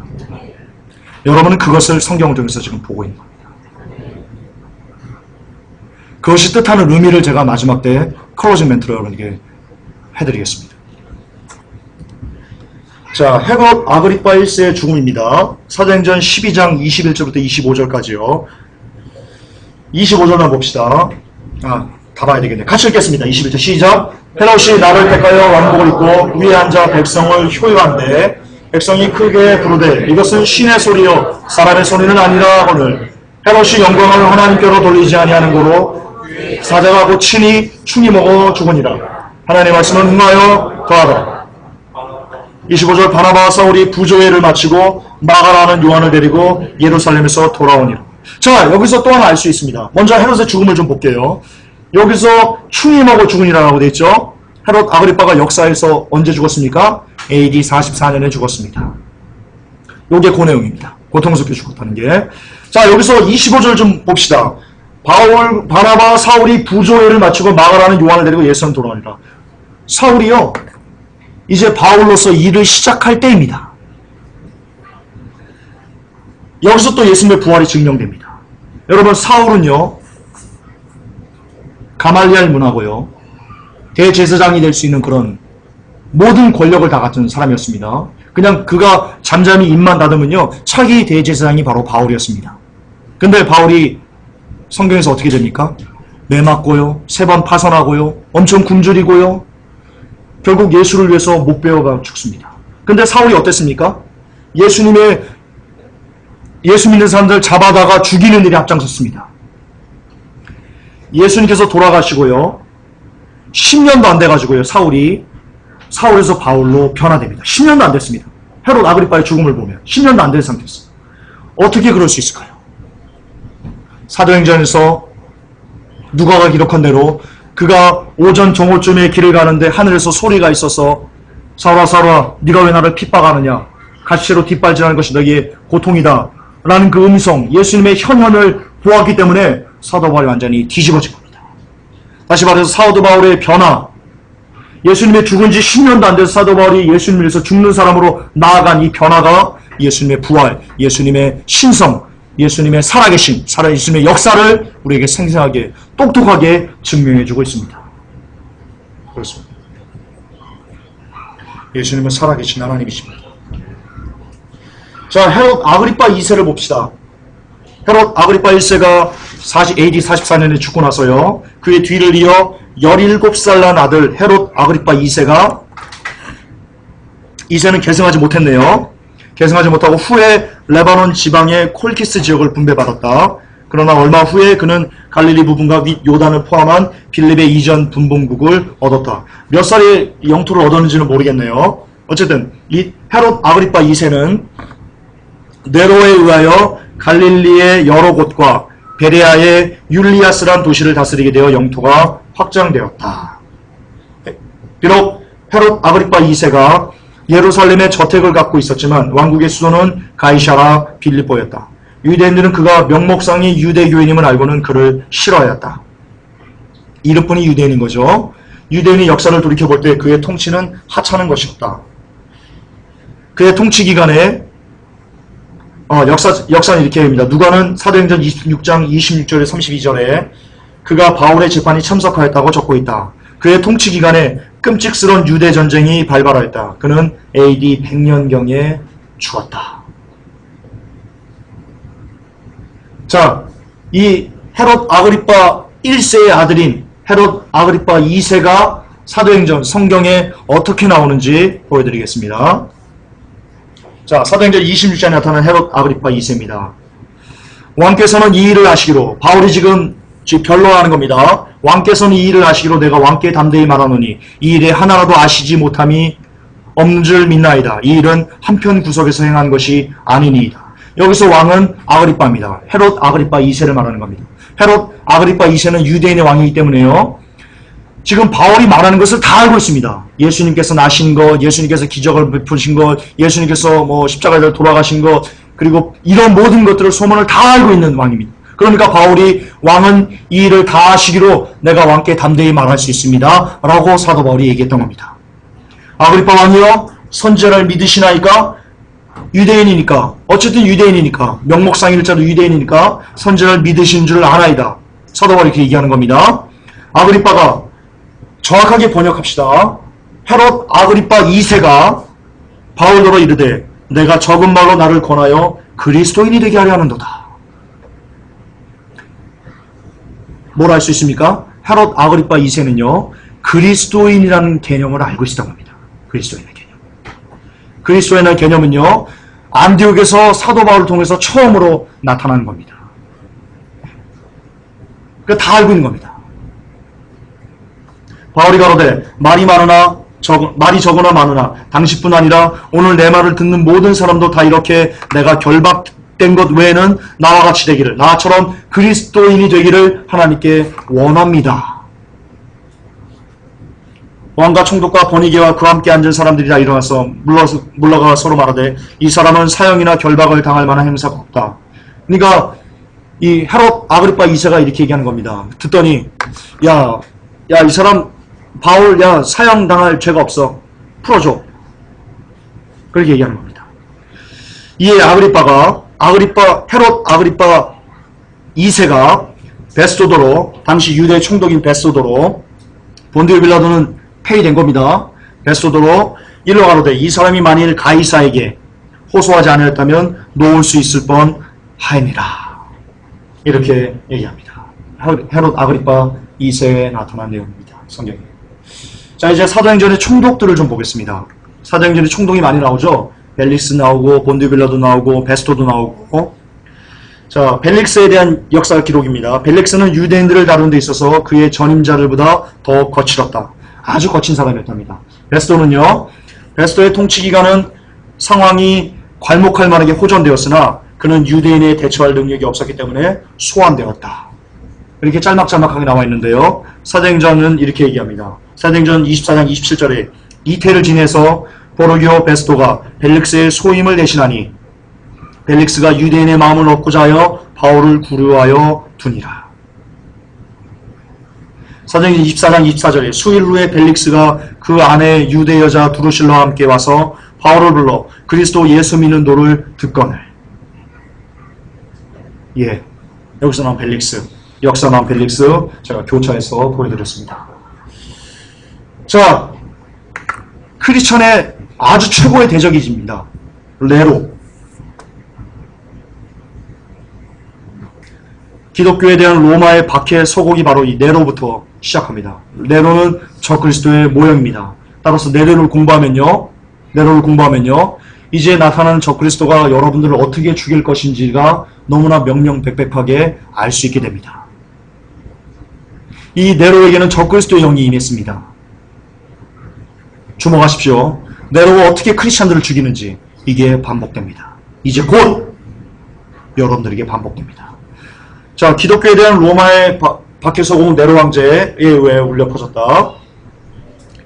여러분은 그것을 성경을 통해서 지금 보고 있는 겁니다. 그것이 뜻하는 의미를 제가 마지막 때 클로징 멘트로 여러분에게 해드리겠습니다. 자, 헤롯 아그리파 1세의 죽음입니다. 사도행전 12장 21절부터 25절까지요. 25절만 봅시다. 다 봐야 되겠네. 같이 읽겠습니다. 21절 시작. 헤롯이 나를 택하여 왕복을 입고 위에 앉아 백성을 효요한데 백성이 크게 부르되 이것은 신의 소리요 사람의 소리는 아니라 하거늘 헤롯이 영광을 하나님께로 돌리지 아니하는 고로 사자가 곧 친히 충이 먹어 죽으니라. 하나님의 말씀은 응하여 더하더라. 25절 바나바와 사울이 부조회를 마치고 마가라는 요한을 데리고 예루살렘에서 돌아오니라. 자, 여기서 또 하나 알 수 있습니다. 먼저 헤롯의 죽음을 좀 볼게요. 여기서 충이 먹어 죽으니라라고 되어 있죠. 헤롯 아그리파가 역사에서 언제 죽었습니까? AD 44년에 죽었습니다. 요게 그 내용입니다. 고통스럽게 죽었다는 게. 자, 여기서 25절 좀 봅시다. 바나바 사울이 부조회를 마치고 마가라는 요한을 데리고 예루살렘 돌아오니라. 사울이요, 이제 바울로서 일을 시작할 때입니다. 여기서 또 예수님의 부활이 증명됩니다. 여러분, 사울은요, 가말리알 문하고요, 대제사장이 될 수 있는 그런 모든 권력을 다 갖춘 사람이었습니다. 그냥 그가 잠잠히 입만 닫으면요, 차기 대제사장이 바로 바울이었습니다. 근데 바울이 성경에서 어떻게 됩니까? 매 맞고요, 3번 파선하고요, 엄청 굶주리고요, 결국 예수를 위해서 못 베어가 죽습니다. 근데 사울이 어땠습니까? 예수 믿는 사람들 잡아다가 죽이는 일에 앞장섰습니다. 예수님께서 돌아가시고요, 10년도 안 돼가지고요, 사울에서 바울로 변화됩니다. 10년도 안 됐습니다. 헤롯 아그리파의 죽음을 보면 10년도 안 된 상태였어요. 어떻게 그럴 수 있을까요? 사도행전에서 누가가 기록한 대로 그가 오전 정오쯤에 길을 가는데 하늘에서 소리가 있어서 사울아 사울아 네가 왜 나를 핍박하느냐, 가시로 뒷발질하는 것이 너희의 고통이다 라는 그 음성, 예수님의 현현을 보았기 때문에 사도 바울이 완전히 뒤집어진 겁니다. 다시 말해서 사도 바울의 변화, 예수님의 죽은 지 10년도 안 돼서 사도 바울이 예수님을 위해서 죽는 사람으로 나아간 이 변화가 예수님의 부활, 예수님의 신성, 예수님의 살아계심, 예수님의 역사를 우리에게 생생하게, 똑똑하게 증명해주고 있습니다. 그렇습니다. 예수님은 살아계신 하나님이십니다. 자, 헤롯 아그리파 2세를 봅시다. 헤롯 아그리파 1세가 AD 44년에 죽고 나서요, 그의 뒤를 이어 17살 난 아들 헤롯 아그리파 2세는 계승하지 못했네요. 계승하지 못하고 후에 레바논 지방의 콜키스 지역을 분배받았다. 그러나 얼마 후에 그는 갈릴리 부분과 윗 요단을 포함한 빌립의 이전 분봉국을 얻었다. 몇 살에 영토를 얻었는지는 모르겠네요. 어쨌든 이 헤롯 아그리파 2세는 네로에 의하여 갈릴리의 여러 곳과 베레아의 율리아스란 도시를 다스리게 되어 영토가 확장되었다. 비록 헤롯 아그리파 2세가 예루살렘에 저택을 갖고 있었지만 왕국의 수도는 가이사라 빌립보였다. 유대인들은 그가 명목상의 유대교인임을 알고는 그를 싫어하였다. 이름뿐이 유대인인 거죠. 유대인의 역사를 돌이켜볼 때 그의 통치는 하찮은 것이었다. 그의 통치 기간에 역사는 이렇게 됩니다. 누가는 사도행전 26장 26절에 32절에 그가 바울의 재판이 참석하였다고 적고 있다. 그의 통치 기간에 끔찍스러운 유대 전쟁이 발발하였다. 그는 AD 100년경에 죽었다. 자, 이 헤롯 아그리파 1세의 아들인 헤롯 아그리파 2세가 사도행전 성경에 어떻게 나오는지 보여드리겠습니다. 자, 사도행전 26장에 나타난 헤롯 아그리파 2세입니다. 왕께서는 이 일을 아시기로, 바울이 지금 변론하는 겁니다. 왕께서는 이 일을 아시기로 내가 왕께 담대히 말하노니 이 일에 하나라도 아시지 못함이 없는 줄 믿나이다. 이 일은 한편 구석에서 행한 것이 아니니이다. 여기서 왕은 아그리빠입니다. 헤롯 아그리빠 2세를 말하는 겁니다. 헤롯 아그리빠 2세는 유대인의 왕이기 때문에요. 지금 바울이 말하는 것을 다 알고 있습니다. 예수님께서 나신 것, 예수님께서 기적을 베푸신 것, 예수님께서 십자가에 돌아가신 것, 그리고 이런 모든 것들을 소문을 다 알고 있는 왕입니다. 그러니까 바울이 왕은 이 일을 다 아시기로 내가 왕께 담대히 말할 수 있습니다. 라고 사도 바울이 얘기했던 겁니다. 아그리빠 왕이요, 선지자를 믿으시나이까? 유대인이니까, 어쨌든 유대인이니까, 명목상일자로 유대인이니까 선지자를 믿으신 줄 아나이다. 사도 바울이 이렇게 얘기하는 겁니다. 아그리빠가, 정확하게 번역합시다. 헤롯 아그리빠 2세가 바울더러 이르되 내가 적은 말로 나를 권하여 그리스도인이 되게 하려 하는도다. 뭘 알 수 있습니까? 헤롯 아그리빠 2세는요, 그리스도인이라는 개념을 알고 있었던 겁니다. 그리스도인의 개념. 그리스도인의 개념은요, 안디옥에서 사도 바울을 통해서 처음으로 나타나는 겁니다. 그러니까 다 알고 있는 겁니다. 바울이 가로되 말이 적으나 많으나 당신뿐 아니라 오늘 내 말을 듣는 모든 사람도 다 이렇게 내가 결박된 것 외에는 나와 같이 되기를, 나처럼 그리스도인이 되기를 하나님께 원합니다. 왕과 총독과 번이게와 그와 함께 앉은 사람들이 다 일어나서 물러가 서로 말하되 이 사람은 사형이나 결박을 당할 만한 행사가 없다. 그러니까 이 헤롯 아그리빠 2세가 이렇게 얘기하는 겁니다. 듣더니 야 이 사람 바울, 사형 당할 죄가 없어. 풀어줘. 그렇게 얘기하는 겁니다. 이에 헤롯 아그리빠 2세가 베스도도로, 당시 유대 총독인 베스도도로, 본디오 빌라도는 폐위된 겁니다. 베스도도로 일러 가로되 이 사람이 만일 가이사에게 호소하지 않았다면 놓을 수 있을 뻔 하였니라. 이렇게 얘기합니다. 헤롯 아그리빠 2세에 나타난 내용입니다. 성경에. 자, 이제 사도행전의 총독들을 좀 보겠습니다. 사도행전에 총독이 많이 나오죠. 벨릭스 나오고, 본디오 빌라도 나오고, 베스도도 나오고. 자, 벨릭스에 대한 역사 기록입니다. 벨릭스는 유대인들을 다루는 데 있어서 그의 전임자들보다 더 거칠었다. 아주 거친 사람이었답니다. 베스도는요, 베스도의 통치 기간은 상황이 괄목할 만하게 호전되었으나 그는 유대인에 대처할 능력이 없었기 때문에 소환되었다. 이렇게 짤막짤막하게 나와 있는데요. 사도행전은 이렇게 얘기합니다. 사도행전 24장 27절에 이태를 지내서 보르기오 베스도가 벨릭스의 소임을 대신하니 벨릭스가 유대인의 마음을 얻고자 하여 바울을 구류하여 두니라. 사도행전 24장 24절에 수일 후에 벨릭스가 그 아내 유대 여자 두루실러와 함께 와서 바울을 불러 그리스도 예수 믿는 도를 듣거늘. 여기서 나온 벨릭스, 역사 나온 벨릭스 제가 교차해서 보여드렸습니다. 자, 크리스천의 아주 최고의 대적이집니다. 네로. 기독교에 대한 로마의 박해 서곡이 바로 이 네로부터 시작합니다. 네로는 적그리스도의 모형입니다. 따라서 네로를 공부하면요, 이제 나타나는 적그리스도가 여러분들을 어떻게 죽일 것인지가 너무나 명명백백하게 알 수 있게 됩니다. 이 네로에게는 적그리스도의 영이 임했습니다. 주목하십시오. 네로가 어떻게 크리스찬들을 죽이는지 이게 반복됩니다. 이제 곧 여러분들에게 반복됩니다. 자, 기독교에 대한 로마의 박해 서곡은 네로 황제에 의해 울려 퍼졌다.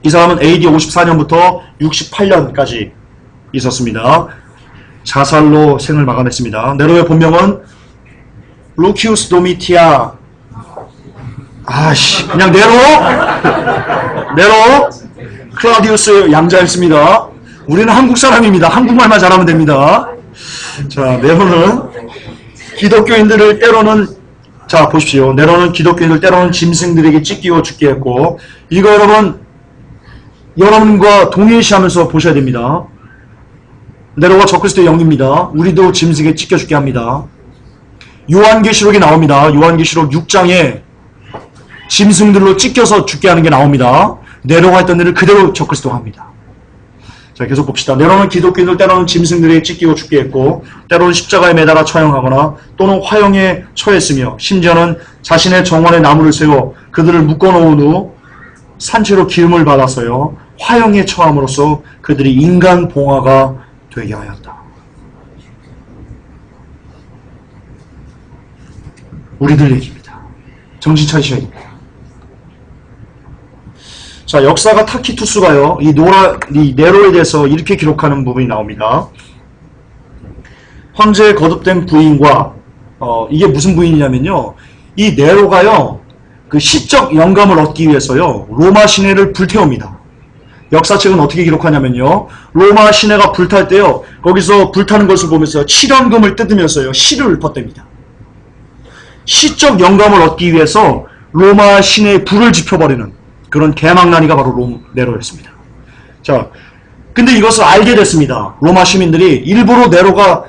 이 사람은 AD 54년부터 68년까지 있었습니다. 자살로 생을 마감했습니다. 네로의 본명은 루키우스 도미티아. 그냥 네로 클라우디우스 양자였습니다. 우리는 한국 사람입니다. 한국말만 잘하면 됩니다. 자, 네로는 기독교인들을 때로는, 자, 보십시오. 네로는 기독교인들 때로는 짐승들에게 찢기고 죽게 했고, 이거 여러분과 동일시하면서 보셔야 됩니다. 네로가 적그리스도의 영입니다. 우리도 짐승에 찢겨 죽게 합니다. 요한계시록이 나옵니다. 요한계시록 6장에 짐승들로 찢겨서 죽게 하는 게 나옵니다. 네로가 했던 일을 그대로 적그리스도가 합니다. 자, 계속 봅시다. 네로는 기독교인들 때로는 짐승들에 찢기고 죽게 했고, 때로는 십자가에 매달아 처형하거나 또는 화형에 처했으며, 심지어는 자신의 정원에 나무를 세워 그들을 묶어놓은 후 산채로 기름을 받아서요 화형에 처함으로써 그들이 인간 봉화가 되게 하였다. 우리들 얘기입니다. 정신 차리셔야 됩니다. 자, 역사가 타키투스가요, 이 네로에 대해서 이렇게 기록하는 부분이 나옵니다. 황제의 거듭된 부인과, 이게 무슨 부인이냐면요, 이 네로가요, 그 시적 영감을 얻기 위해서요, 로마 시내를 불태웁니다. 역사책은 어떻게 기록하냐면요, 로마 시내가 불탈 때요, 거기서 불타는 것을 보면서 칠연금을 뜯으면서요, 시를 읊었답니다. 시적 영감을 얻기 위해서 로마 시내에 불을 지펴버리는 그런 개망나니가 바로 네로였습니다. 자, 근데 이것을 알게 됐습니다. 로마 시민들이 일부러 네로가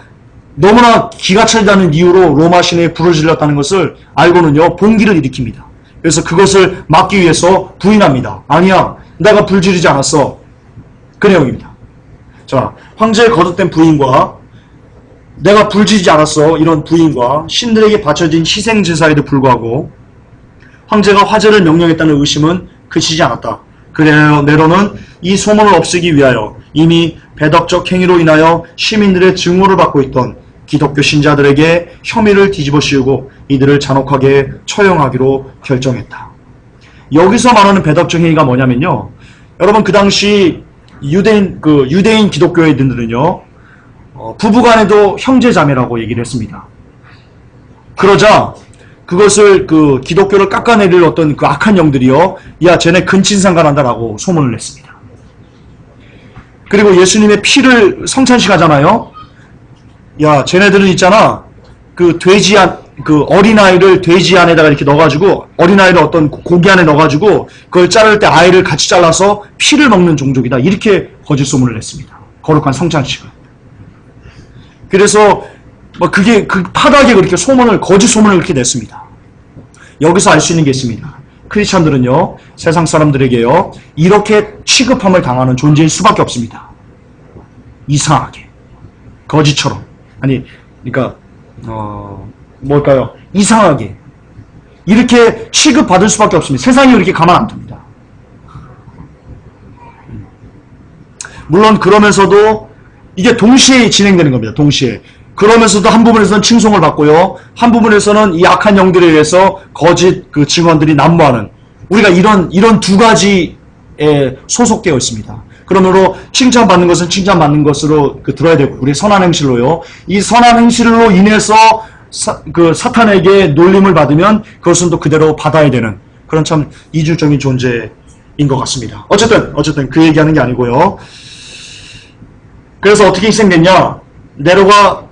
너무나 기가 차리다는 이유로 로마 시내에 불을 질렀다는 것을 알고는요, 봉기를 일으킵니다. 그래서 그것을 막기 위해서 부인합니다. 아니야, 내가 불 지르지 않았어. 그 내용입니다. 자, 황제의 거듭된 부인과 내가 불 지르지 않았어, 이런 부인과 신들에게 바쳐진 희생제사에도 불구하고 황제가 화제를 명령했다는 의심은 그치지 않았다. 그래야 네로는 이 소문을 없애기 위하여 이미 배덕적 행위로 인하여 시민들의 증오를 받고 있던 기독교 신자들에게 혐의를 뒤집어 씌우고 이들을 잔혹하게 처형하기로 결정했다. 여기서 말하는 배덕적 행위가 뭐냐면요, 여러분 그 당시 유대인 기독교인들은요, 부부간에도 형제자매라고 얘기를 했습니다. 그러자 그것을 그 기독교를 깎아내릴 어떤 그 악한 영들이요, 야, 쟤네 근친상간한다라고 소문을 냈습니다. 그리고 예수님의 피를 성찬식 하잖아요. 야, 쟤네들은 있잖아, 그 어린아이를 돼지 안에다가 이렇게 넣어가지고, 어린아이를 어떤 고기 안에 넣어가지고 그걸 자를 때 아이를 같이 잘라서 피를 먹는 종족이다, 이렇게 거짓 소문을 냈습니다. 거룩한 성찬식을. 그래서 그게 파다하게 그렇게 거짓 소문을 그렇게 냈습니다. 여기서 알 수 있는 게 있습니다. 크리스천들은요, 세상 사람들에게요, 이렇게 취급함을 당하는 존재일 수밖에 없습니다. 이상하게, 거짓처럼, 그러니까 뭘까요? 이상하게 이렇게 취급받을 수밖에 없습니다. 세상이 그렇게 가만 안 둡니다. 물론 그러면서도 이게 동시에 진행되는 겁니다. 동시에. 그러면서도 한 부분에서는 칭송을 받고요, 한 부분에서는 이 악한 영들에 의해서 거짓 그 증언들이 난무하는, 우리가 이런 두 가지에 소속되어 있습니다. 그러므로 칭찬받는 것은 칭찬받는 것으로 들어야 되고, 우리 선한 행실로요, 이 선한 행실로 인해서 사탄에게 놀림을 받으면 그것은 또 그대로 받아야 되는 그런 참 이중적인 존재인 것 같습니다. 어쨌든 그 얘기하는 게 아니고요. 그래서 어떻게 희생됐냐? 네로가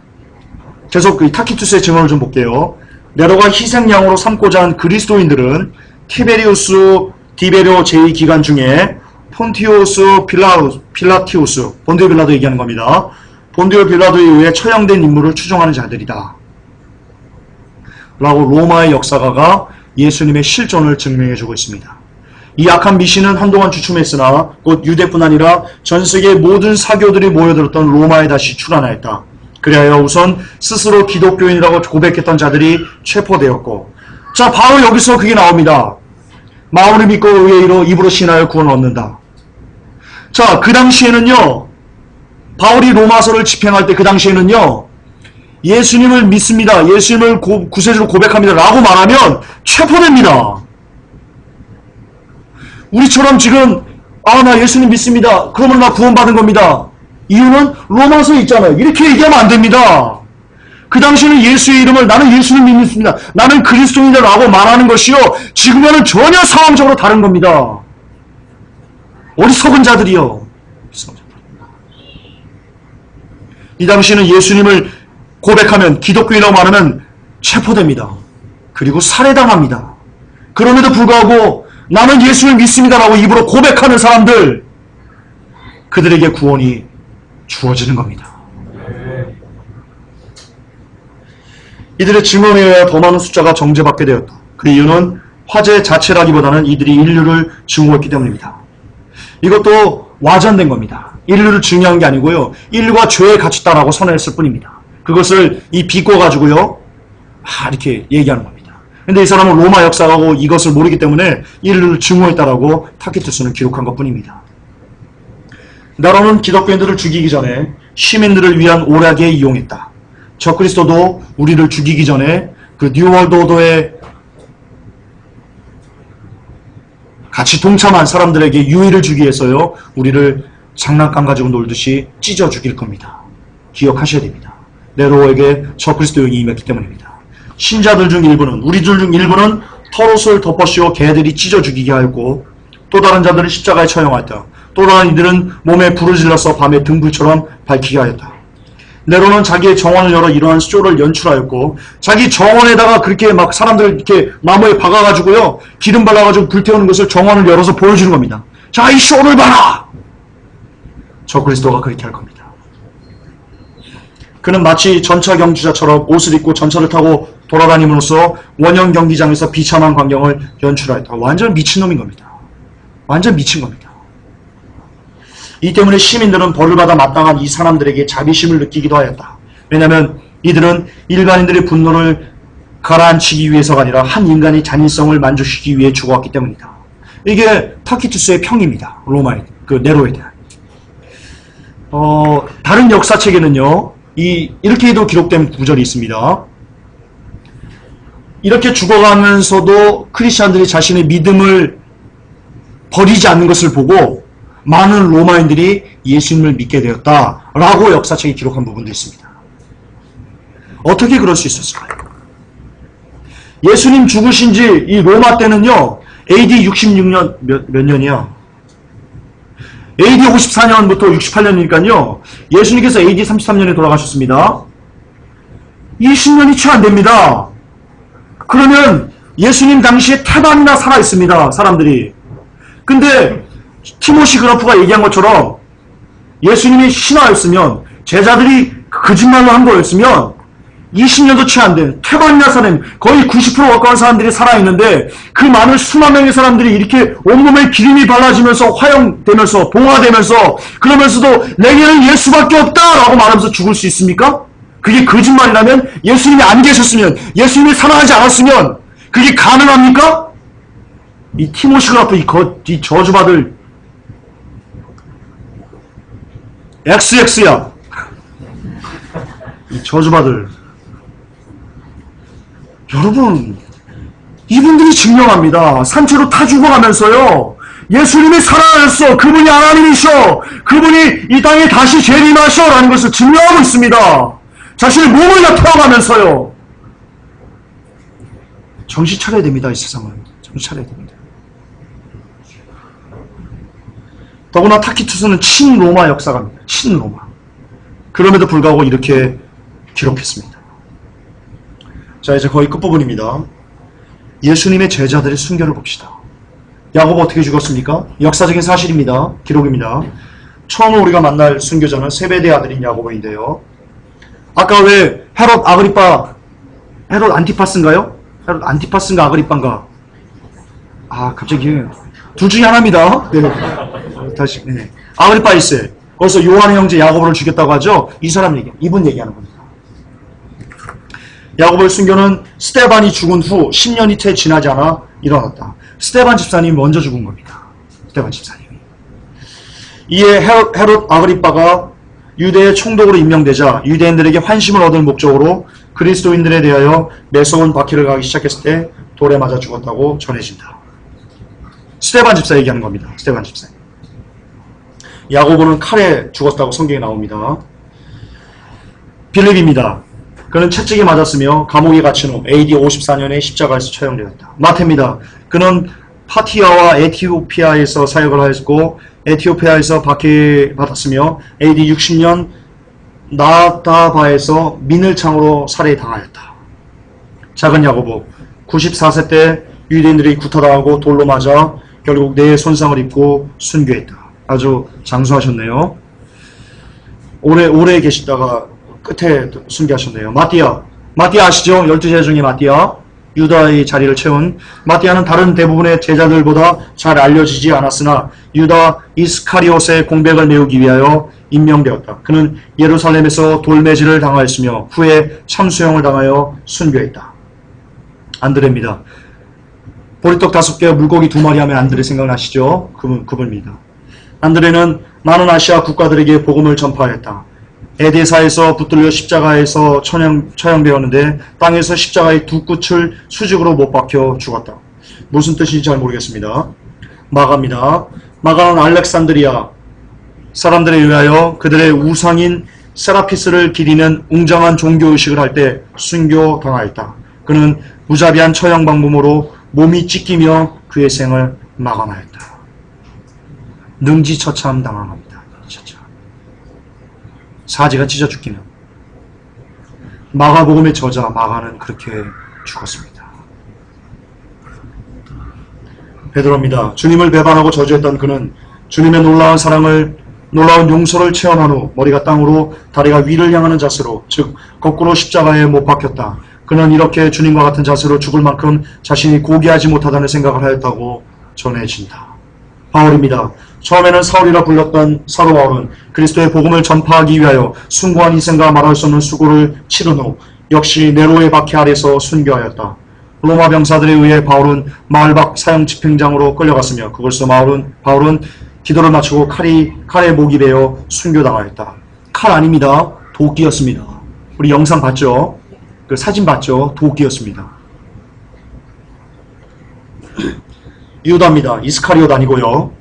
계속 타키투스의 증언을 좀 볼게요. 네로가 희생양으로 삼고자 한 그리스도인들은 티베리우스 디베료 제2 기간 중에 폰티오스 필라티우스, 본디오 빌라도 얘기하는 겁니다. 본디오 빌라도에 의해 처형된 인물을 추종하는 자들이다 라고 로마의 역사가가 예수님의 실존을 증명해주고 있습니다. 이 악한 미신은 한동안 주춤했으나 곧 유대뿐 아니라 전 세계의 모든 사교들이 모여들었던 로마에 다시 출환하였다. 그리하여 우선 스스로 기독교인이라고 고백했던 자들이 체포되었고, 자, 바로 여기서 그게 나옵니다. 마음으로 믿고 의로 입으로 신하여 구원을 얻는다. 자, 그 당시에는요, 바울이 로마서를 집행할 때 그 당시에는요, 예수님을 믿습니다, 예수님을 구세주로 고백합니다 라고 말하면 체포됩니다. 우리처럼 지금 나 예수님 믿습니다, 그러면 나 구원받은 겁니다, 이유는 로마서에 있잖아요, 이렇게 얘기하면 안 됩니다. 그 당시에는 예수의 이름을 나는 예수님 믿습니다, 나는 그리스도인이다 라고 말하는 것이요, 지금과는 전혀 상황적으로 다른 겁니다. 어리석은 자들이요. 이 당시에는 예수님을 고백하면, 기독교인이라고 말하면 체포됩니다. 그리고 살해당합니다. 그럼에도 불구하고 나는 예수를 믿습니다라고 입으로 고백하는 사람들, 그들에게 구원이 주어지는 겁니다. 이들의 증언에 의하여 더 많은 숫자가 정죄받게 되었다. 그 이유는 화재 자체라기보다는 이들이 인류를 증오했기 때문입니다. 이것도 와전된 겁니다. 인류를 증오한 게 아니고요. 인류가 죄에 갇혔다라고 선언했을 뿐입니다. 그것을 이 비꼬가지고요. 이렇게 얘기하는 겁니다. 근데 이 사람은 로마 역사하고 이것을 모르기 때문에 인류를 증오했다라고 타키투스는 기록한 것 뿐입니다. 네로는 기독교인들을 죽이기 전에 시민들을 위한 오락에 이용했다. 적그리스도도 우리를 죽이기 전에 그 뉴월드 오더에 같이 동참한 사람들에게 유의를 주기 위해서요. 우리를 장난감 가지고 놀듯이 찢어 죽일 겁니다. 기억하셔야 됩니다. 네로에게 적그리스도 영이 임했기 때문입니다. 신자들 중 일부는, 우리들 중 일부는 털옷을 덮어씌워 개들이 찢어 죽이게 하였고, 또 다른 자들은 십자가에 처형하였다. 또 다른 이들은 몸에 불을 질러서 밤에 등불처럼 밝히게 하였다. 네로는 자기의 정원을 열어 이러한 쇼를 연출하였고, 자기 정원에다가 그렇게 막 사람들 이렇게 나무에 박아가지고요, 기름 발라가지고 불태우는 것을 정원을 열어서 보여주는 겁니다. 자, 이 쇼를 봐라! 적그리스도가 그렇게 할 겁니다. 그는 마치 전차 경주자처럼 옷을 입고 전차를 타고 돌아다님으로써 원형 경기장에서 비참한 광경을 연출하였다. 완전 미친놈인 겁니다. 완전 미친 겁니다. 이 때문에 시민들은 벌을 받아 마땅한 이 사람들에게 자비심을 느끼기도 하였다. 왜냐하면 이들은 일반인들의 분노를 가라앉히기 위해서가 아니라 한 인간의 잔인성을 만족시키기 위해 죽어왔기 때문이다. 이게 타키투스의 평입니다. 로마에, 그 네로에 대한. 다른 역사책에는요, 이렇게도 기록된 구절이 있습니다. 이렇게 죽어가면서도 크리스찬들이 자신의 믿음을 버리지 않는 것을 보고 많은 로마인들이 예수님을 믿게 되었다라고 역사책에 기록한 부분도 있습니다. 어떻게 그럴 수 있었을까요? 예수님 죽으신 지 이 로마 때는요, AD 66년, 몇 년이야? AD 54년부터 68년이니까요, 예수님께서 AD 33년에 돌아가셨습니다. 20년이 채 안 됩니다. 그러면 예수님 당시에 태반이나 살아있습니다, 사람들이. 근데 티모시 그라프가 얘기한 것처럼 예수님이 신하였으면, 제자들이 거짓말로 한 거였으면 20년도 채 안 된 태반이나 사람, 거의 90% 가까운 사람들이 살아있는데 그 많은 수만 명의 사람들이 이렇게 온몸에 기름이 발라지면서 화형되면서 봉화되면서 그러면서도 내게는 예수밖에 없다라고 말하면서 죽을 수 있습니까? 그게 거짓말이라면, 예수님이 안 계셨으면, 예수님이 살아나지 않았으면 그게 가능합니까? 이 티모시 그라프, 이 저주받을 XX야. 이 저주받을. 여러분, 이분들이 증명합니다. 산채로 타 죽어가면서요, 예수님이 살아났어, 그분이 하나님이셔, 그분이 이 땅에 다시 재림하셔 라는 것을 증명하고 있습니다. 자신의 몸을 다 태워가면서요. 정신 차려야 됩니다. 이 세상은 정신 차려야 됩니다. 더구나 타키투스는 친로마 역사가입니다. 친로마. 그럼에도 불구하고 이렇게 기록했습니다. 자, 이제 거의 끝부분입니다. 예수님의 제자들의 순교를 봅시다. 야고보 어떻게 죽었습니까? 역사적인 사실입니다. 기록입니다. 처음 우리가 만날 순교자는 세베대 아들인 야고보인데요. 아까 왜 헤롯 안티파스인가요? 헤롯 안티파스인가 아그리빠인가? 갑자기 둘 중에 하나입니다. 네. 다시, 네. 아그리빠 1세. 거기서 요한의 형제 야고보를 죽였다고 하죠. 이 사람 이분 얘기하는 겁니다. 야고보의 순교는 스테반이 죽은 후 10년이 채 지나지 않아 일어났다. 스테반 집사님이 먼저 죽은 겁니다. 스테반 집사님이. 이에 헤롯 아그리빠가 유대의 총독으로 임명되자 유대인들에게 환심을 얻을 목적으로 그리스도인들에 대하여 매서운 박해를 가기 시작했을 때 돌에 맞아 죽었다고 전해진다. 스테반 집사 얘기하는 겁니다. 스테반 집사. 야고보는 칼에 죽었다고 성경에 나옵니다. 빌립입니다. 그는 채찍에 맞았으며 감옥에 갇힌 후 AD 54년에 십자가에서 처형되었다. 마태입니다. 그는 파티아와 에티오피아에서 사역을 하였고 에티오피아에서 박해받았으며 AD 60년 나다바에서 민을창으로 살해당하였다. 작은 야고보 94세 때 유대인들이 구타당하고 돌로 맞아 결국 뇌에 손상을 입고 순교했다. 아주 장수하셨네요. 오래 계시다가 끝에 순교하셨네요. 마띠아 아시죠? 12제자 중에 마띠아. 유다의 자리를 채운 마띠아는 다른 대부분의 제자들보다 잘 알려지지 않았으나 유다 이스카리옷의 공백을 메우기 위하여 임명되었다. 그는 예루살렘에서 돌매질을 당하였으며 후에 참수형을 당하여 순교했다. 안드레입니다. 보리떡 5개, 물고기 2마리 하면 안드레 생각나시죠? 그분입니다. 안드레는 많은 아시아 국가들에게 복음을 전파하였다. 에데사에서 붙들려 십자가에서 처형되었는데 땅에서 십자가의 두 끝을 수직으로 못 박혀 죽었다. 무슨 뜻인지 잘 모르겠습니다. 마가입니다. 마가는 알렉산드리아 사람들에 의하여 그들의 우상인 세라피스를 기리는 웅장한 종교의식을 할 때 순교당하였다. 그는 무자비한 처형 방법으로 몸이 찢기며 그의 생을 마감하였다. 능지처참 당합니다. 사지가 찢어 죽기는. 마가복음의 저자 마가는 그렇게 죽었습니다. 베드로입니다. 주님을 배반하고 저주했던 그는 주님의 놀라운 용서를 체험한 후 머리가 땅으로 다리가 위를 향하는 자세로, 즉 거꾸로 십자가에 못 박혔다. 그는 이렇게 주님과 같은 자세로 죽을 만큼 자신이 고귀하지 못하다는 생각을 하였다고 전해진다. 바울입니다. 처음에는 사울이라 불렸던 사도 바울은 그리스도의 복음을 전파하기 위하여 숭고한 희생과 말할 수 없는 수고를 치른 후 역시 네로의 박해 아래서 순교하였다. 로마 병사들에 의해 바울은 마을 밖 사형 집행장으로 끌려갔으며 그것에서 바울은 기도를 마치고 칼에 목이 베어 순교당하였다. 칼 아닙니다. 도끼였습니다. 우리 영상 봤죠? 그 사진 봤죠? 도끼였습니다. 유다입니다. 이스카리옷 아니고요.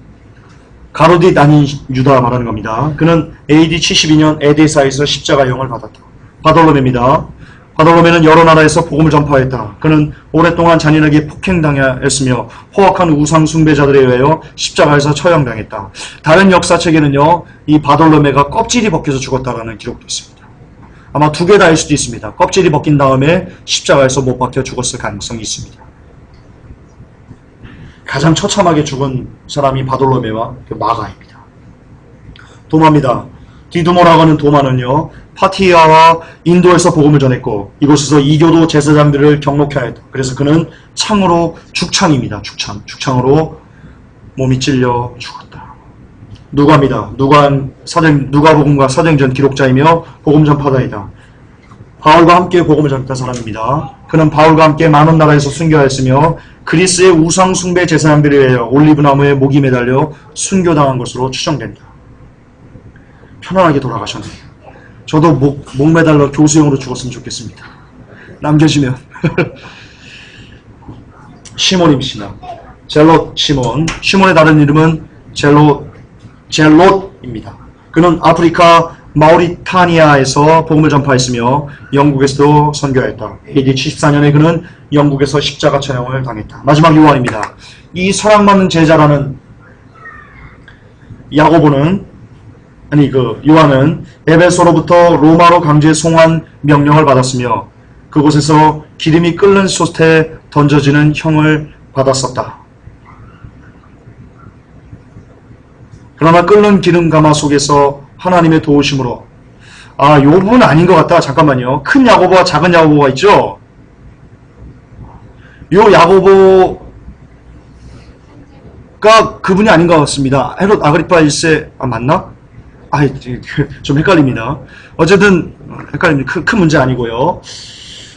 가로딧 아닌 유다 말하는 겁니다. 그는 AD 72년 에데사에서 십자가형을 받았다. 바돌로메입니다. 바돌로메는 여러 나라에서 복음을 전파했다. 그는 오랫동안 잔인하게 폭행당했으며 포악한 우상 숭배자들에 의하여 십자가에서 처형당했다. 다른 역사책에는요, 이 바돌로메가 껍질이 벗겨서 죽었다라는 기록도 있습니다. 아마 2개 다일 수도 있습니다. 껍질이 벗긴 다음에 십자가에서 못 박혀 죽었을 가능성이 있습니다. 가장 처참하게 죽은 사람이 바돌로메와 마가입니다. 도마입니다. 디두모라고 하는 도마는요, 파티아와 인도에서 복음을 전했고 이곳에서 이교도 제사장들을 경록해 하였다. 그래서 그는 죽창입니다. 죽창으로 몸이 찔려 죽었다. 누가입니다. 누가복음과 사도행전 기록자이며 복음 전파자이다. 바울과 함께 복음을 전했던 사람입니다. 그는 바울과 함께 많은 나라에서 순교하였으며 그리스의 우상 숭배 제사장들에 의하여 올리브나무에 목이 매달려 순교당한 것으로 추정된다. 편안하게 돌아가셨네요. 저도 목 매달려 교수형으로 죽었으면 좋겠습니다. 남겨지면. 시몬입니다. 젤롯 시몬. 시몬의 다른 이름은 젤롯입니다. 그는 아프리카 마우리타니아에서 복음을 전파했으며 영국에서도 선교했다. AD 74년에 그는 영국에서 십자가 처형을 당했다. 마지막 요한입니다. 이 사랑받는 제자라는 요한은 에베소로부터 로마로 강제 송환 명령을 받았으며 그곳에서 기름이 끓는 솥에 던져지는 형을 받았었다. 그러나 끓는 기름 가마 속에서 하나님의 도우심으로, 요 부분은 아닌 것 같다. 잠깐만요. 큰 야고보와 작은 야고보가 있죠? 요 야고보가 그분이 아닌 것 같습니다. 헤롯 아그리파 1세, 맞나? 좀 헷갈립니다. 어쨌든, 헷갈립니다. 큰 문제 아니고요.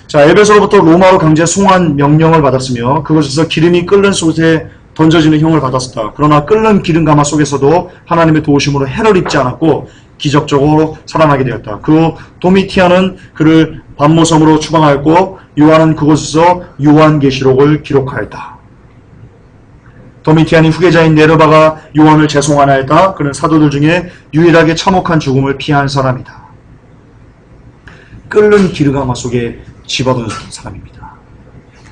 자, 에베소로부터 로마로 강제 송환 명령을 받았으며, 그곳에서 기름이 끓는 솥에 던져지는 형을 받았었다. 그러나 끓는 기름 가마 속에서도 하나님의 도우심으로 해를 입지 않았고 기적적으로 살아나게 되었다. 그 후 도미티안은 그를 반모섬으로 추방하였고 요한은 그곳에서 요한계시록을 기록하였다. 도미티안이 후계자인 네르바가 요한을 재송환하였다. 그는 사도들 중에 유일하게 참혹한 죽음을 피한 사람이다. 끓는 기름 가마 속에 집어넣은 사람입니다.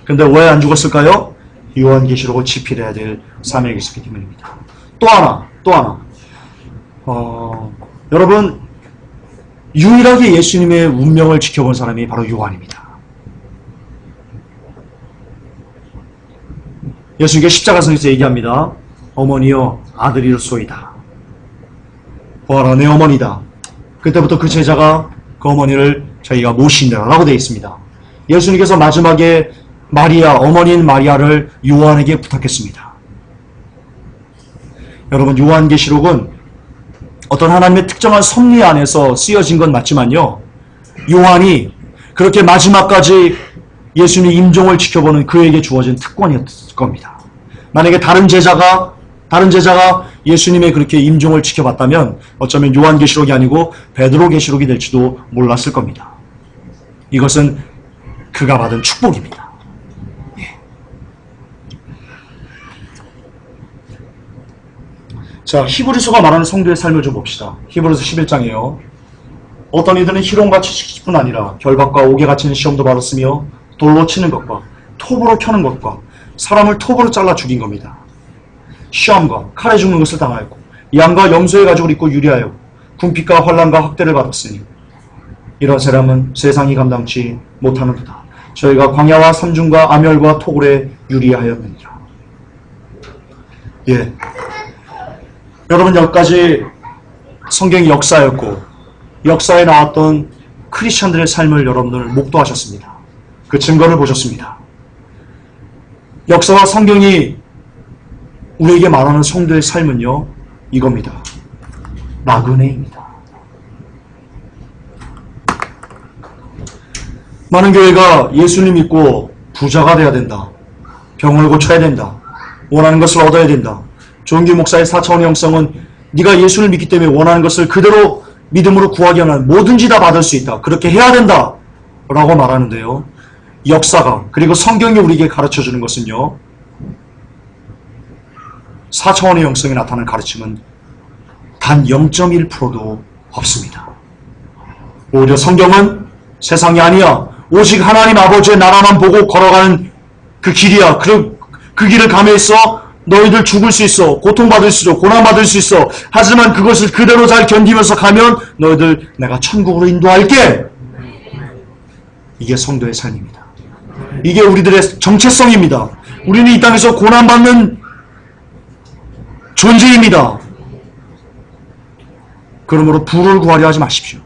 그런데 왜 안 죽었을까요? 요한계시록을 집필해야 될 사명이 있었기 때문입니다. 또 하나. 여러분, 유일하게 예수님의 운명을 지켜본 사람이 바로 요한입니다. 예수님께 십자가성에서 얘기합니다. 어머니여, 아들이로소이다. 보아라, 내 어머니다. 그때부터 그 제자가 그 어머니를 자기가 모신다라고 되어 있습니다. 예수님께서 마지막에 마리아, 어머니인 마리아를 요한에게 부탁했습니다. 여러분, 요한계시록은 어떤 하나님의 특정한 섭리 안에서 쓰여진 건 맞지만요, 요한이 그렇게 마지막까지 예수님 임종을 지켜보는 그에게 주어진 특권이었을 겁니다. 만약에 다른 제자가 예수님의 그렇게 임종을 지켜봤다면 어쩌면 요한계시록이 아니고 베드로계시록이 될지도 몰랐을 겁니다. 이것은 그가 받은 축복입니다. 예. 자, 히브리서가 말하는 성도의 삶을 좀 봅시다. 히브리서 11장이에요. 어떤 이들은 희롱과 채찍뿐 아니라 결박과 옥에 갇히는 시험도 받았으며 돌로 치는 것과 톱으로 켜는 것과 사람을 톱으로 잘라 죽인 겁니다. 시험과 칼에 죽는 것을 당하였고 양과 염소의 가죽을 입고 유리하여 궁핍과 환난과 학대를 받았으니 이런 사람은 세상이 감당치 못하는도다. 저희가 광야와 삼중과 암열과 토굴에 유리하였느니라. 예, 여러분, 여기까지 성경의 역사였고 역사에 나왔던 크리스천들의 삶을 여러분들 목도하셨습니다. 그 증거를 보셨습니다. 역사와 성경이 우리에게 말하는 성도의 삶은요, 이겁니다. 나그네입니다. 많은 교회가 예수님 믿고 부자가 돼야 된다, 병을 고쳐야 된다, 원하는 것을 얻어야 된다. 조은규 목사의 4차원의 영성은 네가 예수를 믿기 때문에 원하는 것을 그대로 믿음으로 구하기 하면 뭐든지 다 받을 수 있다, 그렇게 해야 된다 라고 말하는데요, 역사가 그리고 성경이 우리에게 가르쳐주는 것은요, 4차원의 영성이 나타나는 가르침은 단 0.1%도 없습니다. 오히려 성경은 세상이 아니야, 오직 하나님 아버지의 나라만 보고 걸어가는 그 길이야. 그 길을 감해서 너희들 죽을 수 있어, 고통받을 수 있어, 고난받을 수 있어. 하지만 그것을 그대로 잘 견디면서 가면 너희들 내가 천국으로 인도할게. 이게 성도의 삶입니다. 이게 우리들의 정체성입니다. 우리는 이 땅에서 고난받는 존재입니다. 그러므로 부를 구하려 하지 마십시오.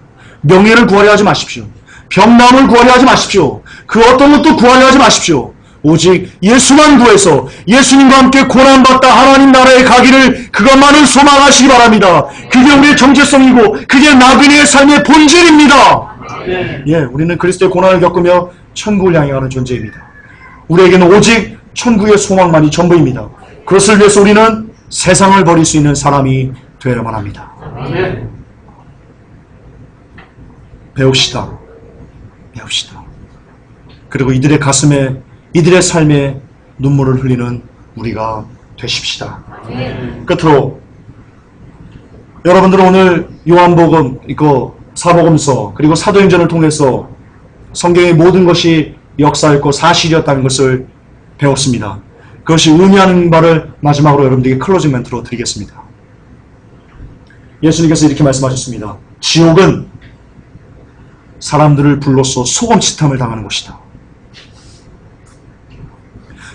명예를 구하려 하지 마십시오. 병남을 구하려 하지 마십시오. 그 어떤 것도 구하려 하지 마십시오. 오직 예수만 구해서 예수님과 함께 고난받다 하나님 나라에 가기를, 그것만을 소망하시기 바랍니다. 그게 우리의 정체성이고 그게 나그네의 삶의 본질입니다. 예, 우리는 그리스도의 고난을 겪으며 천국을 향해 가는 존재입니다. 우리에게는 오직 천국의 소망만이 전부입니다. 그것을 위해서 우리는 세상을 버릴 수 있는 사람이 되어야만 합니다. 배웁시다. 그리고 이들의 가슴에, 이들의 삶에 눈물을 흘리는 우리가 되십시다. 끝으로 여러분들은 오늘 요한복음, 사복음서 그리고 사도행전을 통해서 성경의 모든 것이 역사였고 사실이었다는 것을 배웠습니다. 그것이 의미하는 바를 마지막으로 여러분들에게 클로징 멘트로 드리겠습니다. 예수님께서 이렇게 말씀하셨습니다. 지옥은 사람들을 불로써 소금치탐을 당하는 곳이다.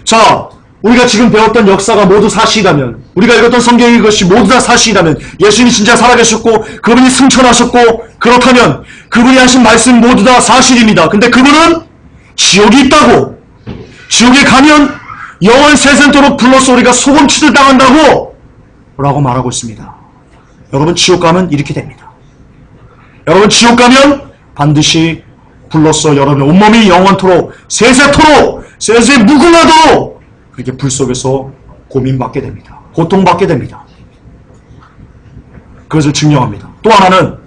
자, 우리가 지금 배웠던 역사가 모두 사실이라면, 우리가 읽었던 성경의 것이 모두 다 사실이라면, 예수님이 진짜 살아계셨고 그분이 승천하셨고, 그렇다면 그분이 하신 말씀 모두 다 사실입니다. 근데 그분은 지옥이 있다고, 지옥에 가면 영원 세생토록 불로써 우리가 소금치를 당한다고 라고 말하고 있습니다. 여러분, 지옥 가면 이렇게 됩니다. 여러분, 지옥 가면 반드시 불로써 여러분의 온몸이 영원토록, 세세토록, 세세 무궁하도록 그렇게 불 속에서 고민받게 됩니다. 고통받게 됩니다. 그것을 증명합니다. 또 하나는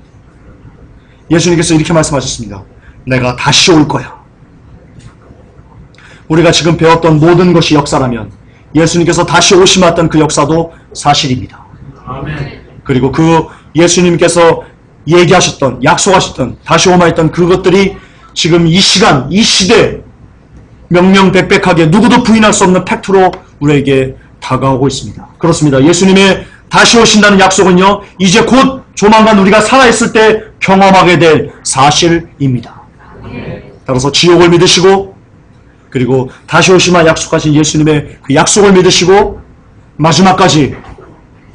예수님께서 이렇게 말씀하셨습니다. 내가 다시 올 거야. 우리가 지금 배웠던 모든 것이 역사라면 예수님께서 다시 오심했던 그 역사도 사실입니다. 아멘. 그리고 그 예수님께서 얘기하셨던, 약속하셨던, 다시 오마했던 그것들이 지금 이 시간, 이 시대 명명백백하게 누구도 부인할 수 없는 팩트로 우리에게 다가오고 있습니다. 그렇습니다. 예수님의 다시 오신다는 약속은요, 이제 곧 조만간 우리가 살아있을 때 경험하게 될 사실입니다. 따라서 지옥을 믿으시고, 그리고 다시 오시마 약속하신 예수님의 그 약속을 믿으시고, 마지막까지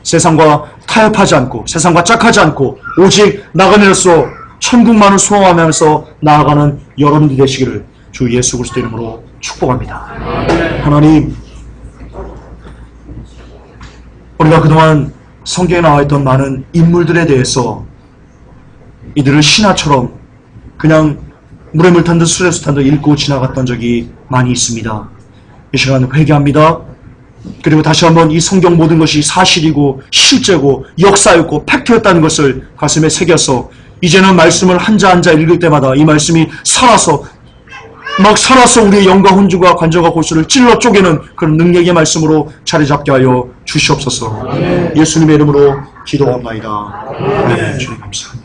세상과 타협하지 않고, 세상과 짝하지 않고, 오직 나그네로서 천국만을 소망하면서 나아가는 여러분들이 되시기를 주 예수 그리스도 이름으로 축복합니다. 하나님, 우리가 그동안 성경에 나와 있던 많은 인물들에 대해서 이들을 신화처럼 그냥 물에 물 탄 듯 술에 수 탄 듯 읽고 지나갔던 적이 많이 있습니다. 이 시간 회개합니다. 그리고 다시 한번 이 성경 모든 것이 사실이고 실제고 역사였고 팩트였다는 것을 가슴에 새겨서 이제는 말씀을 한자 한자 읽을 때마다 이 말씀이 살아서 우리의 영과 혼주가 관절과 골수를 찔러 쪼개는 그런 능력의 말씀으로 자리 잡게 하여 주시옵소서. 예수님의 이름으로 기도합나이다. 주님 감사합니다.